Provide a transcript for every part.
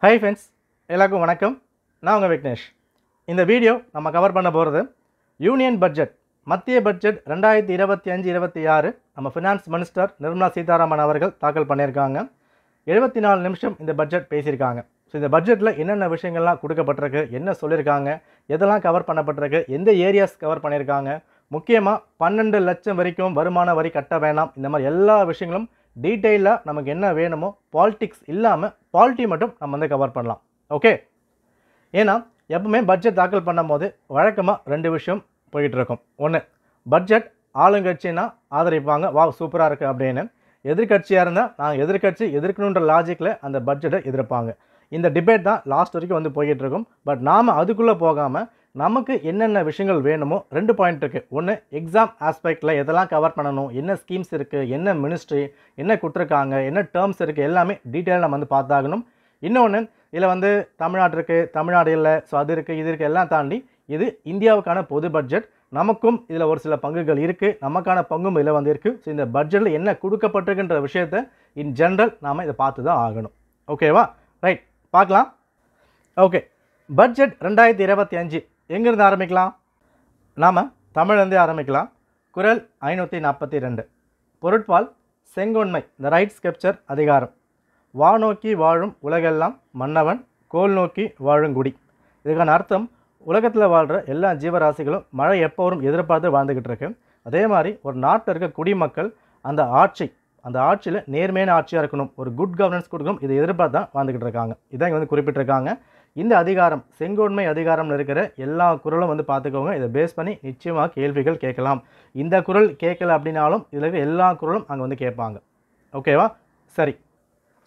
Hi friends, எல்லாருக்கும் வணக்கம். நான் உங்கள் விக்னேஷ். இந்த வீடியோ நம்ம கவர் பண்ண போகிறது யூனியன் பட்ஜெட், மத்திய பட்ஜெட் 2025-26 நம்ம ஃபினான்ஸ் மினிஸ்டர் நிர்மலா சீதாராமன் அவர்கள் தாக்கல் பண்ணியிருக்காங்க. 74 நிமிஷம் இந்த பட்ஜெட் பேசியிருக்காங்க. ஸோ இந்த பட்ஜெட்டில் என்னென்ன விஷயங்கள்லாம் கொடுக்கப்பட்டிருக்கு, என்ன சொல்லியிருக்காங்க, எதெல்லாம் கவர் பண்ணப்பட்டிருக்கு, எந்த ஏரியாஸ் கவர் பண்ணியிருக்காங்க, முக்கியமாக 12 லட்சம் வரைக்கும் வருமான வரி கட்ட வேணாம், இந்த மாதிரி எல்லா விஷயங்களும் டீட்டெயிலாக நமக்கு என்ன வேணுமோ பாலிடிக்ஸ் இல்லாமல் பாலிட்டி மட்டும் நம்ம வந்து கவர் பண்ணலாம். ஓகே, ஏன்னா எப்பவுமே பட்ஜெட் தாக்கல் பண்ணும் போது வழக்கமாக 2 விஷயம் போயிட்டுருக்கும். ஒன்று, பட்ஜெட் ஆளுங்கட்சின்னா ஆதரிப்பாங்க, வா சூப்பராக இருக்குது அப்படின்னு. எதிர்கட்சியாக இருந்தால் நான் எதிர்கட்சி எதிர்க்கணுன்ற லாஜிக்கில் அந்த பட்ஜெட்டை எதிர்ப்பாங்க. இந்த டிபேட் தான் லாஸ்ட் வரைக்கும் வந்து போய்கிட்டு இருக்கும். பட் நாம் அதுக்குள்ளே போகாமல் நமக்கு என்னென்ன விஷயங்கள் வேணுமோ 2 பாயிண்ட் இருக்குது. ஒன்று, எக்ஸாம் ஆஸ்பெக்டில் எதெல்லாம் கவர் பண்ணணும், என்ன ஸ்கீம்ஸ் இருக்குது, என்ன மினிஸ்ட்ரி, என்ன கொடுத்துருக்காங்க, என்ன டேர்ம்ஸ் இருக்குது, எல்லாமே டீட்டெயிலாக நம்ம வந்து பார்த்தாகணும். இன்னொன்று, இதில் வந்து தமிழ்நாடு இருக்குது, தமிழ்நாடு இல்லை, ஸோ அது இருக்குது, இது இருக்குது, எல்லாம் தாண்டி இது இந்தியாவுக்கான பொது பட்ஜெட். நமக்கும் இதில் ஒரு சில பங்குகள் இருக்குது, நமக்கான பங்கும் இதில் வந்து இருக்குது. ஸோ இந்த பட்ஜெட்டில் என்ன கொடுக்கப்பட்டிருக்குன்ற விஷயத்தை இன் ஜென்ரல் நாம் இதை பார்த்து தான் ஆகணும். ஓகேவா? ரைட், பார்க்கலாம். ஓகே, பட்ஜெட் 2025 எங்கேருந்து ஆரம்பிக்கலாம்? நாம் தமிழ்லேருந்தே ஆரம்பிக்கலாம். குறள் 542, பொருட்பால் செங்கோன்மை, இந்த ரைட் ஸ்கெப்சர் அதிகாரம். வானோக்கி வாழும் உலகெல்லாம் மன்னவன், கோல் நோக்கி வாழுங்குடி. இதுக்கான அர்த்தம், உலகத்தில் வாழ்கிற எல்லா ஜீவராசிகளும் மழை எப்போ வரும் எதிர்பார்த்து வாழ்ந்துக்கிட்டு இருக்கு. அதே மாதிரி ஒரு நாட்டில் இருக்க குடிமக்கள் அந்த ஆட்சியில் நேர்மையான ஆட்சியாக இருக்கணும், ஒரு குட் கவர்னன்ஸ் கொடுக்கணும், இதை எதிர்பார்த்து தான் வாழ்ந்துக்கிட்டு இருக்காங்க. இதான் இங்கே வந்து குறிப்பிட்டிருக்காங்க. இந்த அதிகாரம், செங்கோன்மை அதிகாரம்னு இருக்கிற எல்லா குறளும் வந்து பார்த்துக்கோங்க. இதை பேஸ் பண்ணி நிச்சயமாக கேள்விகள் கேட்கலாம். இந்த குறள் கேட்கல அப்படின்னாலும் இதில் இருக்க எல்லா குறளும் அங்கே வந்து கேட்பாங்க. ஓகேவா? சரி.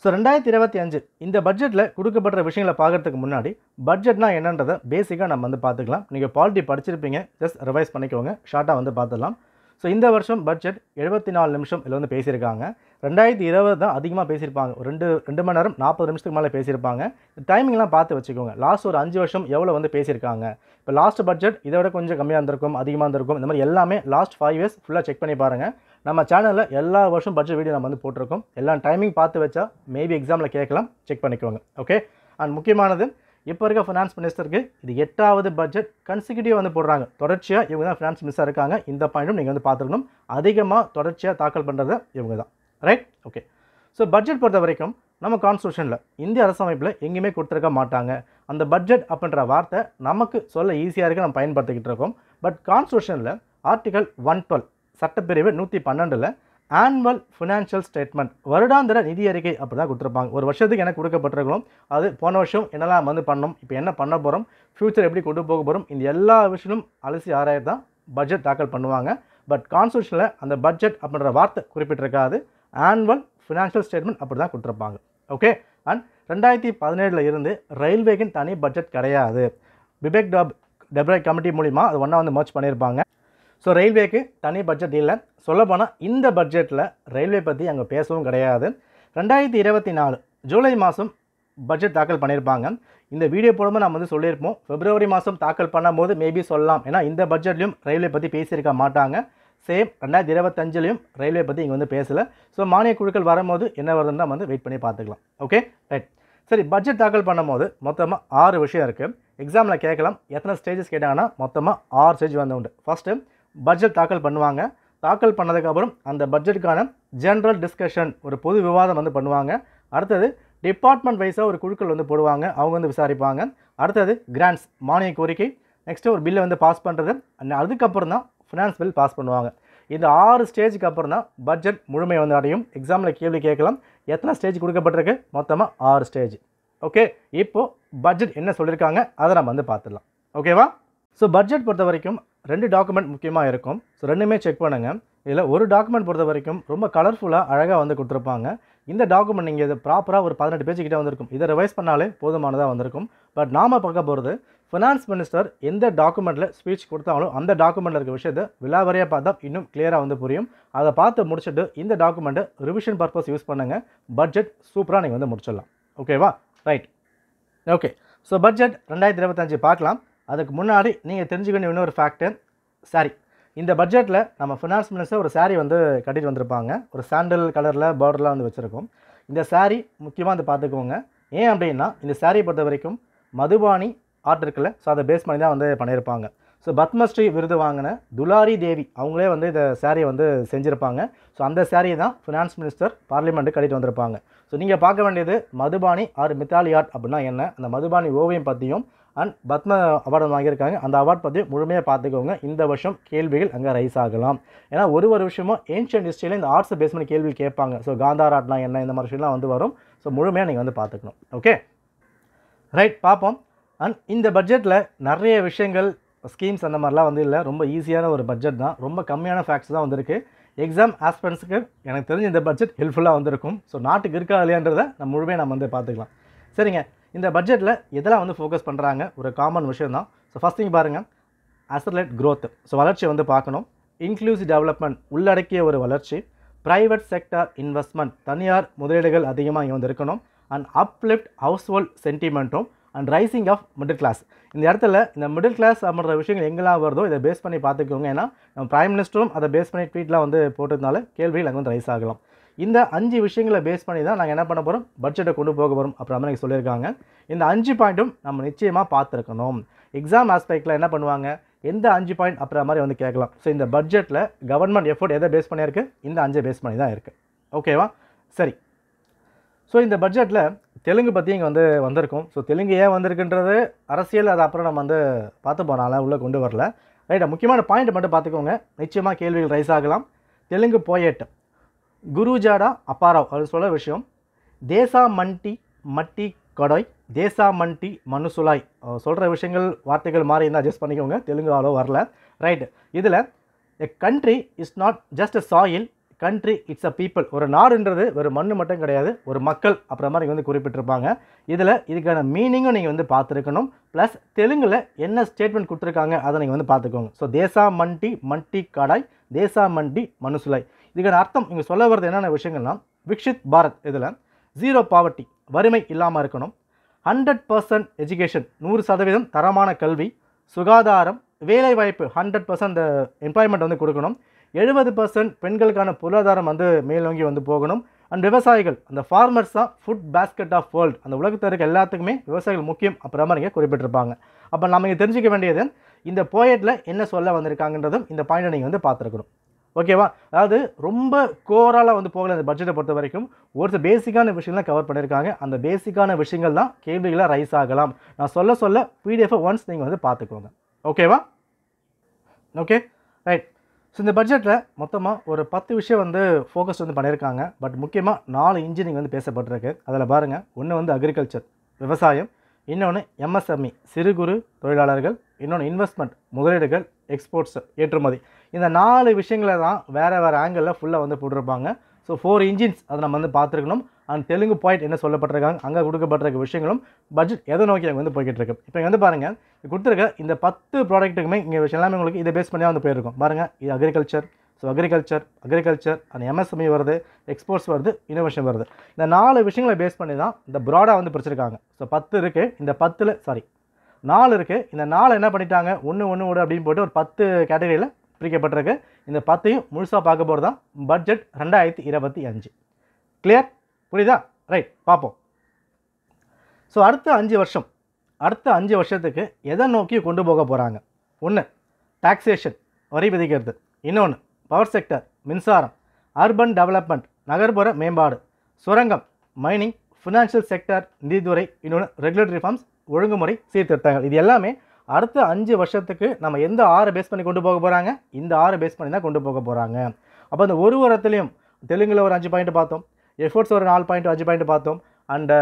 ஸோ 2025 இந்த பட்ஜெட்டில் கொடுக்கப்பட்ட விஷயங்களை பார்க்குறதுக்கு முன்னாடி பட்ஜெட்னா என்னன்றதை பேசிக்காக நம்ம வந்து பார்த்துக்கலாம். நீங்கள் பாலிட்டி படிச்சிருப்பீங்க, ஜஸ்ட் ரிவைஸ் பண்ணிக்கோங்க, ஷார்ட்டாக வந்து பார்த்துடலாம். ஸோ இந்த வருஷம் பட்ஜெட் 74 நிமிஷம் இதில் வந்து பேசியிருக்காங்க. 2020 தான் அதிகமாக பேசியிருப்பாங்க, ஒரு 2 மணி நேரம் 40 நிமிஷத்துக்கு மேலே பேசியிருப்பாங்க. டைமிங்லாம் பார்த்து வச்சுக்கோங்க. லாஸ்ட் ஒரு 5 வருஷம் எவ்வளோ வந்து பேசியிருக்காங்க. இப்போ லாஸ்ட் பட்ஜெட் இதை விட கொஞ்சம் கம்மியாக இருந்திருக்கும், அதிகமாக இருந்திருக்கும், இந்த மாதிரி எல்லாமே லாஸ்ட் 5 இயர்ஸ் ஃபுல்லாக செக் பண்ணி பாருங்கள். நம்ம சேனலில் எல்லா வருஷம் பட்ஜெட் வீடியோ நம்ம வந்து போட்டிருக்கோம். எல்லாம் டைமிங் பார்த்து வச்சா மேபி எக்ஸாமில் கேட்கலாம், செக் பண்ணிக்கோங்க. ஓகே, அண்ட் முக்கியமானது, இப்போ இருக்க ஃபினான்ஸ் மினிஸ்டருக்கு இது 8வது பட்ஜெட் கன்சிக்யூட்டிவ் வந்து போடுறாங்க. தொடர்ச்சியாக இவங்க தான் ஃபினான்ஸ் மினிஸ்டர் இருக்காங்க. இந்த பாயிண்ட்டும் நீங்கள் வந்து பார்த்துக்கணும். அதிகமாக தொடர்ச்சியாக தாக்கல் பண்ணுறது இவங்க தான். ரைட்? ஓகே. ஸோ பட்ஜெட் பொறுத்த வரைக்கும் நம்ம கான்ஸ்டியூஷனில், இந்திய அரசமைப்பில் எங்கேயுமே கொடுத்துருக்க மாட்டாங்க. அந்த பட்ஜெட் அப்படின்ற வார்த்தை நமக்கு சொல்ல ஈஸியாக இருக்க நம்ம பயன்படுத்திக்கிட்டு இருக்கோம். பட் கான்ஸ்டியூஷனில் ஆர்டிகல் 112 சட்டப்பிரிவு 112 ஆனுவல் ஃபினான்ஷியல் ஸ்டேட்மெண்ட், வருடாந்திர நிதி அறிக்கை அப்படி தான் கொடுத்துருப்பாங்க. ஒரு வருஷத்துக்கு எனக்கு கொடுக்கப்பட்டிருக்கணும். அது போன வருஷம் என்னெல்லாம் வந்து பண்ணோம், இப்போ என்ன பண்ண போகிறோம், ஃப்யூச்சர் எப்படி கொண்டு போக போகிறோம், இந்த எல்லா விஷயமும் அலசி ஆராய்ச்சி தான் பட்ஜெட் தாக்கல் பண்ணுவாங்க. பட் கான்ஸ்டியூஷனில் அந்த பட்ஜெட் அப்படின்ற வார்த்தை குறிப்பிட்டிருக்காது. ஆனுவல் ஃபினான்ஷியல் ஸ்டேட்மெண்ட் அப்படி தான் கொடுத்துருப்பாங்க. ஓகே, அண்ட் 2017 இருந்து ரயில்வேக்குன்னு தனி பட்ஜெட் கிடையாது. பிபெக் டெப்ரை கமிட்டி மூலிமா அது ஒன்றா வந்து மர்ச் பண்ணியிருப்பாங்க. ஸோ ரயில்வேக்கு தனி பட்ஜெட் இல்லை. சொல்லப்போனால் இந்த பட்ஜெட்டில் ரயில்வே பற்றி அங்கே பேசவும் கிடையாது. 2024 ஜூலை மாதம் பட்ஜெட் தாக்கல் பண்ணியிருப்பாங்க. இந்த வீடியோ போடும்போது நம்ம வந்து சொல்லியிருப்போம், பிப்ரவரி மாதம் தாக்கல் பண்ணும்போது மேபி சொல்லலாம். ஏன்னா இந்த பட்ஜெட்லையும் ரயில்வே பற்றி பேசியிருக்க மாட்டாங்க. சேம் 2025லையும் ரயில்வே பற்றி இங்கே வந்து பேசலை. ஸோ மானிய குழுக்கள் வரும்போது என்ன வருதுன்னு தான் வந்து வெயிட் பண்ணி பார்த்துக்கலாம். Okay, right. சரி, பட்ஜெட் தாக்கல் பண்ணும்போது மொத்தமாக 6 விஷயம் இருக்குது. எக்ஸாமில் கேட்கலாம், எத்தனை ஸ்டேஜஸ் கேட்டாங்கன்னா மொத்தமாக 6 ஸ்டேஜ் வந்து உண்டு. ஃபஸ்ட்டு பட்ஜெட் தாக்கல் பண்ணுவாங்க. தாக்கல் பண்ணதுக்கப்புறம் அந்த பட்ஜெட்டுக்கான ஜென்ரல் டிஸ்கஷன், ஒரு பொது விவாதம் வந்து பண்ணுவாங்க. அடுத்தது டிபார்ட்மெண்ட் வைஸாக ஒரு குழுக்கள் வந்து போடுவாங்க, அவங்க வந்து விசாரிப்பாங்க. அடுத்தது கிராண்ட்ஸ், மானிய கோரிக்கை. நெக்ஸ்ட்டு ஒரு பில்லை வந்து பாஸ் பண்ணுறது. அதுக்கப்புறம் தான் ஃபினான்ஸ் பில் பாஸ் பண்ணுவாங்க. இந்த 6 ஸ்டேஜுக்கு அப்புறம் தான் பட்ஜெட் முழுமை வந்து அடையும். எக்ஸாமில் கேள்வி கேட்கலாம், எத்தனை ஸ்டேஜ் கொடுக்கப்பட்டிருக்கு, மொத்தமாக 6 ஸ்டேஜ். ஓகே, இப்போது பட்ஜெட் என்ன சொல்லியிருக்காங்க அதை நம்ம வந்து பார்த்துடலாம். ஓகேவா? ஸோ பட்ஜெட் பொறுத்த வரைக்கும் 2 டாக்குமெண்ட் முக்கியமாக இருக்கும். ஸோ ரெண்டுமே செக் பண்ணுங்கள். இதில் ஒரு டாக்குமெண்ட் பொறுத்த வரைக்கும் ரொம்ப கலர்ஃபுல்லாக அழகாக வந்து கொடுத்துருப்பாங்க. இந்த டாக்குமெண்ட் நீங்கள் இது ப்ராப்பராக ஒரு 18 பேஜ் கிட்டே வந்திருக்கும். இதை ரிவைஸ் பண்ணாலே போதுமானதாக வந்திருக்கும். பட் நாம் பார்க்க போகிறது, ஃபினான்ஸ் மினிஸ்டர் எந்த டாக்குமெண்ட்டில் ஸ்பீச் கொடுத்தாலும் அந்த டாக்குமெண்ட்டில் இருக்க விஷயத்தை விலாவரியாக பார்த்தா இன்னும் கிளியராக வந்து புரியும். அதை பார்த்து முடிச்சுட்டு இந்த டாக்குமெண்ட்டை ரிவிஷன் பர்பஸ் யூஸ் பண்ணுங்கள். பட்ஜெட் சூப்பராக நீங்கள் வந்து முடிச்சிடலாம். ஓகேவா? ரைட். ஓகே, ஸோ பட்ஜெட் 2025 பார்க்கலாம். அதுக்கு முன்னாடி நீங்கள் தெரிஞ்சுக்க வேண்டிய இன்னொரு ஃபேக்டர், சாரி. இந்த பட்ஜெட்டில் நம்ம ஃபினான்ஸ் மினிஸ்டர் ஒரு சாரீ வந்து கட்டிட்டு வந்திருப்பாங்க. ஒரு சாண்டல் கலரில் பார்டர்லாம் வந்து வச்சுருக்கோம். இந்த சாரீ முக்கியமாக வந்து பார்த்துக்கோங்க. ஏன் அப்படின்னா இந்த சாரியை பொறுத்த வரைக்கும் மதுபானி ஆர்ட் இருக்குல்ல, ஸோ அதை பேஸ் பண்ணி தான் வந்து பண்ணியிருப்பாங்க. ஸோ பத்மஸ்ரீ விருது வாங்கின துலாரி தேவி அவங்களே வந்து இந்த சாரியை வந்து செஞ்சுருப்பாங்க. ஸோ அந்த சாரியை தான் ஃபினான்ஸ் மினிஸ்டர் பார்லிமெண்ட்டுக்கு கட்டிட்டு வந்திருப்பாங்க. ஸோ நீங்கள் பார்க்க வேண்டியது மதுபானி ஆர் மித்தாலி ஆர்ட் அப்படின்னா என்ன, அந்த மதுபானி ஓவியம் பற்றியும் அண்ட் பத்ம அவார்டு வாங்கியிருக்காங்க, அந்த அவார்ட் பற்றி முழுமையாக பார்த்துக்கோங்க. இந்த வருஷம் கேள்விகள் அங்கே ரைஸ் ஆகலாம். ஏன்னா ஒரு விஷயமும் ஏன்ஷியன்ட் ஹிஸ்ட்ரியில் இந்த ஆர்ட்ஸை பேஸ் பண்ணி கேள்வி கேட்பாங்க. ஸோ காந்தார் ஆர்ட்னா என்ன, இந்த மாதிரி விஷயம்லாம் வந்து வரும். ஸோ முழுமையாக நீங்கள் வந்து பார்த்துக்கணும். ஓகே ரைட், பார்ப்போம். அண்ட் இந்த பட்ஜெட்டில் நிறைய விஷயங்கள் ஸ்கீம்ஸ் அந்த மாதிரிலாம் வந்து இல்லை, ரொம்ப ஈஸியான ஒரு பட்ஜெட் தான், ரொம்ப கம்மியான ஃபேக்ட்ஸ் தான் வந்திருக்கு. எக்ஸாம் ஆஸ்பிரண்ட்ஸுக்கு எனக்கு தெரிஞ்ச இந்த பட்ஜெட் ஹெல்ப்ஃபுல்லாக வந்திருக்கும். ஸோ நாட்டுக்கு இருக்கா இல்லையான்றதை முழுமையாக நம்ம வந்து பார்த்துக்கலாம். சரிங்க, இந்த பட்ஜெட்டில் எதெல்லாம் வந்து ஃபோக்கஸ் பண்ணுறாங்க, ஒரு காமன் விஷயம் தான். ஸோ ஃபஸ்ட் திங் பாருங்கள், அசர்லெட் க்ரோத், ஸோ வளர்ச்சியை வந்து பார்க்கணும். இன்க்ளூசிவ் டெவலப்மெண்ட், உள்ளடக்கிய ஒரு வளர்ச்சி. ப்ரைவேட் செக்டார் இன்வெஸ்ட்மெண்ட், தனியார் முதலீடுகள் அதிகமாக இங்கே வந்து இருக்கணும். அண்ட் அப்லிஃப்ட் ஹவுஸ் ஹோல்ட் சென்டிமெண்ட்டும் and rising of middle class. இந்த இடத்துல இந்த மிடில் கிளாஸ் அப்படின்ற விஷயங்கள் எங்கெல்லாம் வருதோ இதை பேஸ் பண்ணி பார்த்துக்கோங்க. ஏன்னா நம்ம பிரைம் மினிஸ்டரும் அதை பேஸ் பண்ணி ட்வீட்லாம் வந்து போட்டதுனால கேள்விகள் அங்கே வந்து ரைஸ் ஆகலாம். இந்த 5 விஷயங்களை பேஸ் பண்ணி தான் நாங்கள் என்ன பண்ண போகிறோம், பட்ஜெட்டை கொண்டு போக போகிறோம் அப்புறம் மாதிரி சொல்லியிருக்காங்க. இந்த 5 பாயிண்ட்டும் நம்ம நிச்சயமாக பார்த்துருக்கணும். எக்ஸாம் ஆஸ்பெக்டில் என்ன பண்ணுவாங்க, எந்த 5 பாயிண்ட் அப்புறம் மாதிரி வந்து கேட்கலாம். ஸோ இந்த பட்ஜெட்டில் கவர்மெண்ட் எஃபோர்ட் எதை பேஸ் பண்ணியிருக்கு, இந்த 5 பேஸ் பண்ணி தான் இருக்குது. ஓகேவா, சரி. ஸோ இந்த பட்ஜெட்டில் தெலுங்கு பற்றி இங்கே வந்து வந்திருக்கும். ஸோ தெலுங்கு ஏன் வந்திருக்குன்றது அரசியல், அது அப்புறம் நம்ம வந்து பார்த்து போனால உள்ளே கொண்டு வரல. ரைட்டா, முக்கியமான பாயிண்ட் மட்டும் பார்த்துக்கோங்க, நிச்சயமாக கேள்விகள் ரைஸ் ஆகலாம். தெலுங்கு போயட் குருஜாடா அப்பாராவ் அது சொல்ல விஷயம், தேசா மண்டி மட்டி கடோய் தேசா மண்டி மனுசுலாய் சொல்கிற விஷயங்கள் வார்த்தைகள் மாறி இருந்தால் அட்ஜஸ்ட் பண்ணிக்கோங்க, தெலுங்கு அவ்வளோ வரல. ரைட்டு, இதில் எ country is not just a soil, country it's a people. ஒரு நாடுன்றது ஒரு மண் மட்டும் கிடையாது, ஒரு மக்கள் அப்புறம் மாதிரி வந்து குறிப்பிட்டிருப்பாங்க. இதில் இதுக்கான மீனிங்கும் நீங்கள் வந்து பார்த்துருக்கணும். ப்ளஸ் தெலுங்கில் என்ன ஸ்டேட்மெண்ட் கொடுத்துருக்காங்க அதை நீங்கள் வந்து பார்த்துக்கோங்க. ஸோ தேசா மண்டி மண்டி கடாய் தேசா மண்டி மனுசுலாய், இதுக்கான அர்த்தம் இங்கே சொல்ல வர்றது என்னென்ன விஷயங்கள்னா, விக்ஷித் பாரத், இதில் 0 பாவர்ட்டி, வறுமை இல்லாமல் இருக்கணும். 100% எஜுகேஷன், 100% தரமான கல்வி. சுகாதாரம், வேலைவாய்ப்பு 100% எம்ப்ளாய்மெண்ட் வந்து கொடுக்கணும். 70% பெண்களுக்கான பொருளாதாரம் வந்து மேலோங்கி வந்து போகணும். அண்ட் விவசாயிகள், அந்த ஃபார்மர்ஸ் தான் ஃபுட் பேஸ்கெட் ஆஃப் வேர்ல்டு, அந்த உலகத்தில் இருக்க எல்லாத்துக்குமே விவசாயிகள் முக்கியம் அப்புறமா நீங்கள் குறிப்பிட்டிருப்பாங்க. அப்போ நம்ம இங்கே தெரிஞ்சிக்க வேண்டியது இந்த போயட்டில் என்ன சொல்ல வந்திருக்காங்கன்றதும் இந்த பாயிண்டை நீங்கள் வந்து பார்த்துருக்கணும். ஓகேவா, அதாவது ரொம்ப கோராலாக வந்து போகல இந்த பட்ஜெட்டை பொறுத்த வரைக்கும், ஒரு சில பேசிக்கான விஷயங்கள்லாம் கவர் பண்ணியிருக்காங்க. அந்த பேசிக்கான விஷயங்கள் தான் கேள்விகளாக ரைஸ் ஆகலாம். நான் சொல்ல பிடிஎஃப் ஒன்ஸ் நீங்கள் வந்து பார்த்துக்கோங்க. ஓகேவா, ஓகே ரைட். ஸோ இந்த பட்ஜெட்டில் மொத்தமாக ஒரு 10 விஷயம் வந்து ஃபோக்கஸ் வந்து பண்ணியிருக்காங்க. பட் முக்கியமாக 4 இன்ஜினியரிங் வந்து பேசப்பட்டிருக்கு. அதில் பாருங்கள், ஒன்று வந்து அக்ரிகல்ச்சர் விவசாயம், இன்னொன்று எம்எஸ்எம்இ சிறு குறு தொழிலாளர்கள், இன்னொன்று இன்வெஸ்ட்மெண்ட் முதலீடுகள், எக்ஸ்போர்ட்ஸ் ஏற்றுமதி. இந்த 4 விஷயங்களை தான் வேறு வேறு ஆங்கிளில் ஃபுல்லாக வந்து போட்டிருப்பாங்க. ஸோ 4 இன்ஜின்ஸ் அதை நம்ம வந்து பார்த்துருக்கணும். அண்ட் தெலுங்கு பாயிண்ட் என்ன சொல்லப்பட்டிருக்காங்க, அங்கே கொடுக்கப்பட்டிருக்க விஷயங்களும் பட்ஜெட் எதை நோக்கி அங்கே வந்து போய்கிட்டு இருக்கு. இப்போ இங்கே வந்து பாருங்கள், கொடுத்துருக்க இந்த 10 ப்ராடக்ட்டுக்குமே இங்கே விஷயம் எல்லாமே உங்களுக்கு இதை பேஸ் பண்ணி வந்து போயிருக்கும். பாருங்கள், இது அக்ரிகல்ச்சர், ஸோ அக்ரிகல்ச்சர் அந்த எம்எஸ்எம்இ வருது, எக்ஸ்போர்ட்ஸ் வருது, இனோவேஷன் வருது. இந்த 4 விஷயங்களை பேஸ் பண்ணி தான் இந்த ப்ராடாக வந்து பிரிச்சிருக்காங்க. ஸோ 10 இருக்குது, இந்த 10ல் 4 இருக்குது. இந்த 4 என்ன பண்ணிட்டாங்க, ஒன்று அப்படின்னு போட்டு ஒரு 10 கேட்டகரியில் பிரிக்கப்பட்டிருக்கு. இந்த 10ஐயும் முழுசாக பார்க்க போகிறது தான் பட்ஜெட் 2025. கிளியர், புரியுதா? ரைட், பார்ப்போம். ஸோ அடுத்த 5 வருஷத்துக்கு எதை நோக்கி கொண்டு போக போகிறாங்க. ஒன்று டாக்ஸேஷன், வரி விதிக்கிறது. இன்னொன்று பவர் செக்டர், மின்சாரம். அர்பன் டெவலப்மெண்ட், நகர்ப்புற மேம்பாடு. சுரங்கம், மைனிங். ஃபினான்ஷியல் செக்டர், நிதித்துறை. இன்னொன்று ரெகுலேட்டரி ரிஃபார்ம்ஸ், ஒழுங்குமுறை சீர்திருத்தங்கள். இது எல்லாமே அடுத்த 5 வருஷத்துக்கு நம்ம எந்த 6 பேஸ் பண்ணி கொண்டு போக போகிறாங்க, இந்த 6 பேஸ் பண்ணி தான் கொண்டு போக போகிறாங்க. அப்போ இந்த ஒரு வாரத்துலேயும் தெலுங்கில் ஒரு 5 பாயிண்ட் பார்த்தோம், எஃபோர்ட்ஸ் ஒரு 4 பாயிண்ட் 5 பாயிண்ட் பார்த்தோம், அண்ட்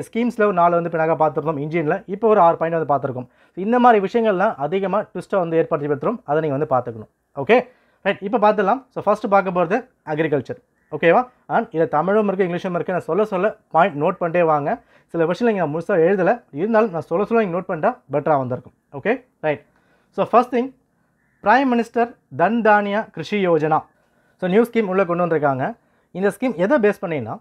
ஸ்கீம்ஸில் ஒரு 4 வந்து பின்னாக பார்த்துருக்கோம், இன்ஜினில் இப்போ ஒரு 6 பாயிண்ட் வந்து பார்த்துருக்கோம். இந்த மாதிரி விஷயங்கள்லாம் அதிகமாக ட்விஸ்ட்டாக வந்து ஏற்படுத்தி பெற்றுரும், அதை நீங்கள் வந்து பார்த்துக்கணும். ஓகே ரைட், இப்போ பார்த்துடலாம். ஸோ ஃபஸ்ட்டு பார்க்க போகிறது அக்ரிகல்ச்சர். ஓகேவா, அண்ட் இதில் தமிழும் இருக்குது, இங்கிலீஷும் இருக்குது. நான் சொல்ல பாயிண்ட் நோட் பண்ணிட்டே வாங்க. சில விஷயம் நீங்கள் முழுசாக எழுதலை, இருந்தாலும் நான் சொல்ல நீங்கள் நோட் பண்ணிட்டா பெட்டராக வந்திருக்கும். Okay right. So first thing, prime minister Dhan Dhanya Krishi Yojana. So new scheme உள்ளே கொண்டு வந்திருக்காங்க. இந்த ஸ்கீம் எதை பேஸ் பண்ணிங்கன்னா,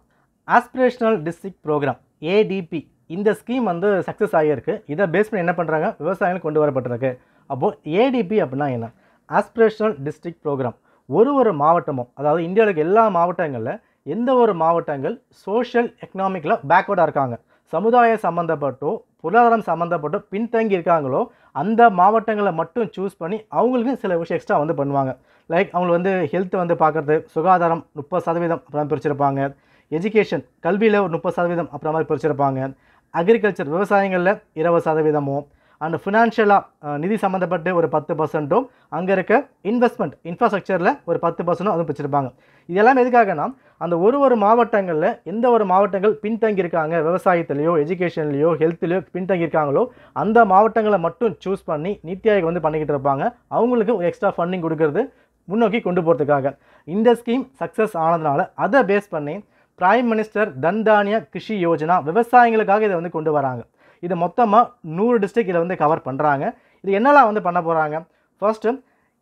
ஆஸ்பிரேஷனல் டிஸ்ட்ரிக்ட் ப்ரோக்ராம் ஏடிபி. இந்த ஸ்கீம் வந்து சக்ஸஸ் ஆகியிருக்கு. இதை பேஸ் பண்ணி என்ன பண்ணுறாங்க, விவசாயிகள் கொண்டு வரப்பட்டிருக்கு. அப்போது ஏடிபி அப்படின்னா என்ன, ஆஸ்பிரேஷனல் டிஸ்ட்ரிக்ட் ப்ரோக்ராம். ஒரு மாவட்டமும், அதாவது இந்தியாவுக்கு எல்லா மாவட்டங்களில் எந்த ஒரு மாவட்டங்கள் சோஷியல் எக்கனாமிக்கில் பேக்வர்டாக இருக்காங்க, சமுதாய சம்மந்தப்பட்டோ பொருளாதாரம் சம்மந்தப்பட்டோ பின்தங்கி இருக்காங்களோ அந்த மாவட்டங்களை மட்டும் சூஸ் பண்ணி அவங்களுக்கு சில விஷயம் எக்ஸ்ட்ரா வந்து பண்ணுவாங்க. லைக் அவங்களுக்கு வந்து ஹெல்த் வந்து பார்க்குறது, சுகாதாரம் 30% அப்புறம் பிரிச்சிருப்பாங்க, எஜுகேஷன் கல்வியில் ஒரு 30% அப்புறம் மாதிரி பிரிச்சிருப்பாங்க, அக்ரிகல்ச்சர் விவசாயங்களில் 20%, அண்ட் ஃபினான்ஷியலாக நிதி சம்மந்தப்பட்டு ஒரு 10%, அங்கே இருக்க இன்வெஸ்ட்மெண்ட் இன்ஃப்ராஸ்ட்ரக்சரில் ஒரு 10% அதுவும் பிரிச்சிருப்பாங்க. இது எல்லாமே எதுக்காகனா அந்த ஒரு மாவட்டங்களில் எந்த ஒரு மாவட்டங்கள் பின்தங்கி இருக்காங்க, விவசாயத்துலேயோ எஜுகேஷன்லேயோ ஹெல்த்லேயோ பின்தங்கி இருக்காங்களோ அந்த மாவட்டங்களை மட்டும் சூஸ் பண்ணி நித்தி ஆயோக் வந்து பண்ணிக்கிட்டு இருப்பாங்க. அவங்களுக்கு ஒரு எக்ஸ்ட்ரா ஃபண்டிங் கொடுக்கறது முன்னோக்கி கொண்டு போகிறதுக்காக. இந்த ஸ்கீம் சக்ஸஸ் ஆனதுனால அதை பேஸ் பண்ணி பிரைம் மினிஸ்டர் தன் தானிய கிருஷி யோஜனா விவசாயிகளுக்காக இதை வந்து கொண்டு வராங்க. இது மொத்தமாக 100 டிஸ்ட்ரிக்ட் இதை வந்து கவர் பண்ணுறாங்க. இது என்னெல்லாம் வந்து பண்ண போகிறாங்க? ஃபர்ஸ்ட்டு,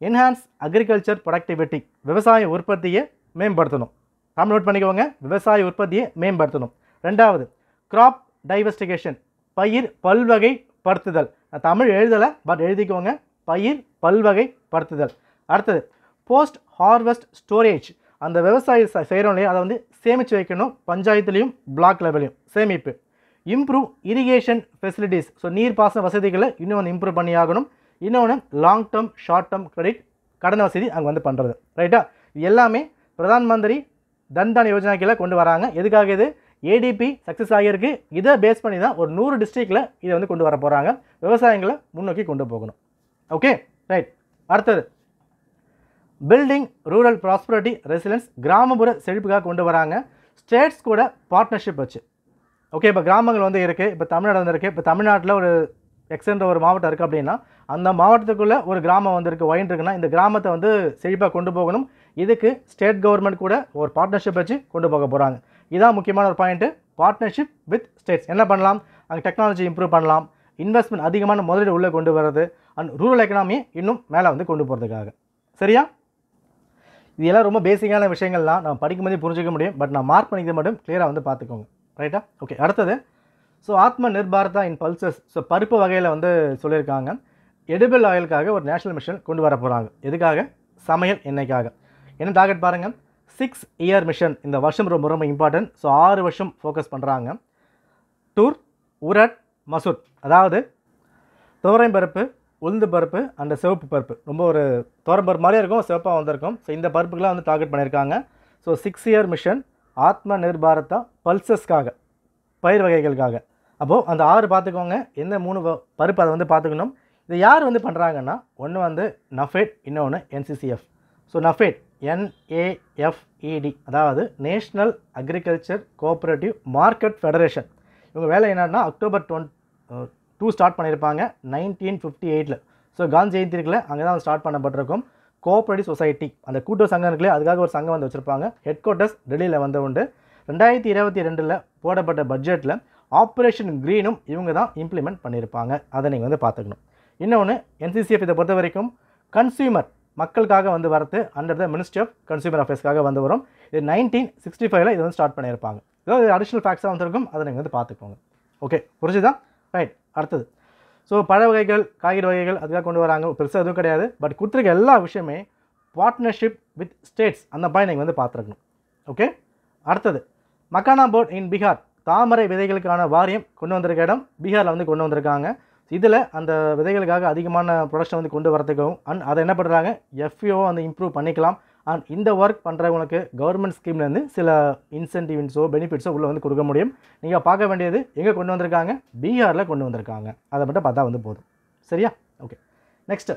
என்ஹான்ஸ் அக்ரிகல்ச்சர் ப்ரொடக்டிவிட்டி, விவசாய உற்பத்தியை மேம்படுத்தணும். நோட் பண்ணிக்கோங்க, விவசாய உற்பத்தியை மேம்படுத்தணும். ரெண்டாவது, கிராப் டைவர்சிஃபிகேஷன், பயிர் பல்வகைப்படுத்துதல். நான் தமிழ் எழுதலை, பட் எழுதிக்கோங்க, பயிர் பல்வகைப்படுத்துதல். அடுத்தது, போஸ்ட் ஹார்வெஸ்ட் ஸ்டோரேஜ், அந்த விவசாயம் செய்கிறோம் இல்லையா அதை வந்து சேமித்து வைக்கணும், பஞ்சாயத்துலேயும் பிளாக் லெவலையும் சேமிப்பு. இம்ப்ரூவ் இரிகேஷன் ஃபெசிலிட்டிஸ், ஸோ நீர்ப்பாசன வசதிகளை இன்னும் வந்து இம்ப்ரூவ் பண்ணி ஆகணும். இன்னொன்று long term short term credit கடன் வசதி அங்கே வந்து பண்ணுறது. ரைட்டா? இது எல்லாமே பிரதான் மந்திரி தன் தானிய யோஜனா கீழே கொண்டு வராங்க. எதுக்காக? இது ஏடிபி சக்ஸஸ் ஆகியிருக்கு. இதை பேஸ் பண்ணி தான் ஒரு 100 டிஸ்ட்ரிக்டில் இதை வந்து கொண்டு வர போகிறாங்க. விவசாயங்களை முன்னோக்கி கொண்டு போகணும். Okay, right. அடுத்தது, பில்டிங் ரூரல் ப்ராஸ்பரிட்டி ரெசிலன்ஸ், கிராமப்புற செழிப்புக்காக கொண்டு வராங்க. ஸ்டேட்ஸ் கூட பார்ட்னர்ஷிப் வச்சு. ஓகே, இப்போ கிராமங்கள் வந்து இருக்குது, இப்போ தமிழ்நாடு வந்து இருக்குது. இப்போ தமிழ்நாட்டில் ஒரு எக்ஸ்ன்ற ஒரு மாவட்டம் இருக்குது அப்படின்னா அந்த மாவட்டத்துக்குள்ளே ஒரு கிராமம் வந்து இருக்குது, ஒயின் இருக்குன்னா இந்த கிராமத்தை வந்து செழிப்பாக கொண்டு போகணும். இதுக்கு ஸ்டேட் கவர்மெண்ட் கூட ஒரு பார்ட்னர்ஷிப் வச்சு கொண்டு போக போகிறாங்க. இதான் முக்கியமான ஒரு பாயிண்ட்டு, பார்ட்னர்ஷிப் வித் ஸ்டேட்ஸ். என்ன பண்ணலாம்? அங்கே டெக்னாலஜி இம்ப்ரூவ் பண்ணலாம், இன்வெஸ்ட்மெண்ட் அதிகமான முதலீடு உள்ளே கொண்டு வர்றது, அண்ட் ரூரல் எக்கனாமியை இன்னும் மேலே வந்து கொண்டு போகிறதுக்காக. சரியா? இது எல்லாம் ரொம்ப பேசிக்கான விஷயங்கள்லாம் நம்ம படிக்கும்போதே புரிஞ்சிக்க முடியும், பட் நான் மார்க் பண்ணிக்க மட்டும் கிளியராக வந்து பார்த்துக்கோங்க. ரைட்டா? ஓகே, அடுத்தது, ஸோ ஆத்ம நிர்பாரதா இன் பல்சஸ், ஸோ பருப்பு வகையில் வந்து சொல்லியிருக்காங்க. எடிபிள் ஆயிலுக்காக ஒரு நேஷனல் மிஷன் கொண்டு வர போகிறாங்க. எதுக்காக? சமையல் எண்ணெய்க்காக. என்ன டார்கெட் பாருங்கள், 6 இயர் மிஷன். இந்த வருஷம் ரொம்ப ரொம்ப இம்பார்ட்டன்ட். ஸோ 6 வருஷம் ஃபோக்கஸ் பண்ணுறாங்க. டூர், உரட், மசூர், அதாவது துவரம் பருப்பு, உளுந்து பருப்பு அண்ட் சிவப்பு பருப்பு. ரொம்ப ஒரு துவரம் பருப்பு மாதிரியே இருக்கும், சிவப்பாக வந்திருக்கும். ஸோ இந்த பருப்புக்கெலாம் வந்து டார்கெட் பண்ணியிருக்காங்க. ஸோ 6 இயர் மிஷன் ஆத்ம நிர்பாரதா பல்சஸ்க்காக, பயிர் வகைகளுக்காக. அப்போது அந்த 6 பார்த்துக்கோங்க, எந்த 3 பருப்பு அதை வந்து பார்த்துக்கணும். இதை யார் வந்து பண்ணுறாங்கன்னா, ஒன்று வந்து நஃபேட், இன்னொன்று NCCF. ஸோ நஃபேட் NAFED, அதாவது national agriculture cooperative market federation. இவங்க வேலை என்னன்னா அக்டோபர் 2 ஸ்டார்ட் பண்ணியிருப்பாங்க 1958. ஸோ காந்தி ஜெயந்தி இருக்குல்ல, அங்கே தான் ஸ்டார்ட் பண்ணப்பட்டிருக்கும். கோஆப்ரேட்டிவ் சொசைட்டி, அந்த கூட்டுறவு சங்கம் இருக்குல்ல, அதுக்காக ஒரு சங்கம் வந்து வச்சுருப்பாங்க. ஹெட் குவார்ட்டர்ஸ் டெல்லியில் வந்து உண்டு. 2022 போடப்பட்ட பட்ஜெட்டில் ஆப்ரேஷன் க்ரீனும் இவங்க தான் இம்ப்ளிமெண்ட் பண்ணியிருப்பாங்க. அதை நீங்கள் வந்து பார்த்துக்கணும். இன்னொன்று, NCCF இதை பொறுத்த வரைக்கும் கன்சியூமர், மக்களுக்காக வந்து வரது under the ministry of consumer அஃபேர்ஸ்க்காக வந்து வரும். இது 1965 இது வந்து ஸ்டார்ட் பண்ணியிருப்பாங்க. ஏதாவது அடிஷ்னல் ஃபேக்ட்ஸாக வந்துருக்கும், அதை நீங்கள் வந்து பார்த்துக்கோங்க. ஓகே, புரிஞ்சுதா? ரைட். அடுத்தது, ஸோ பழ வகைகள், காய்கறி வகைகள் அதுக்காக கொண்டு வராங்க. பெருசாக எதுவும் கிடையாது, பட் கொடுத்துருக்க எல்லா விஷயமே பார்ட்னர்ஷிப் வித் ஸ்டேட்ஸ், அந்த பாயிண்ட் நீங்கள் வந்து பார்த்துருக்கணும். ஓகே, அடுத்தது, மக்கானா போர்ட் இன் பீகார், தாமரை விதைகளுக்கான வாரியம் கொண்டு வந்திருக்க இடம் பீகாரில் வந்து கொண்டு வந்திருக்காங்க. இதில் அந்த விதைகளுக்காக அதிகமான ப்ரொடக்ஷன் வந்து கொண்டு வரதுக்கும் அண்ட் அதை என்ன பண்ணுறாங்க, FAO வந்து இம்ப்ரூவ் பண்ணிக்கலாம். அண்ட் இந்த ஒர்க் பண்ணுறவங்களுக்கு கவர்மெண்ட் ஸ்கீம்லேருந்து சில இன்சென்டிவ்ஸோ பெனிஃபிட்ஸோ உள்ளே வந்து கொடுக்க முடியும். நீங்கள் பார்க்க வேண்டியது எங்கே கொண்டு வந்திருக்காங்க, பீகாரில் கொண்டு வந்திருக்காங்க. அதை மட்டும் பார்த்தா வந்து போதும். சரியா? Okay, next,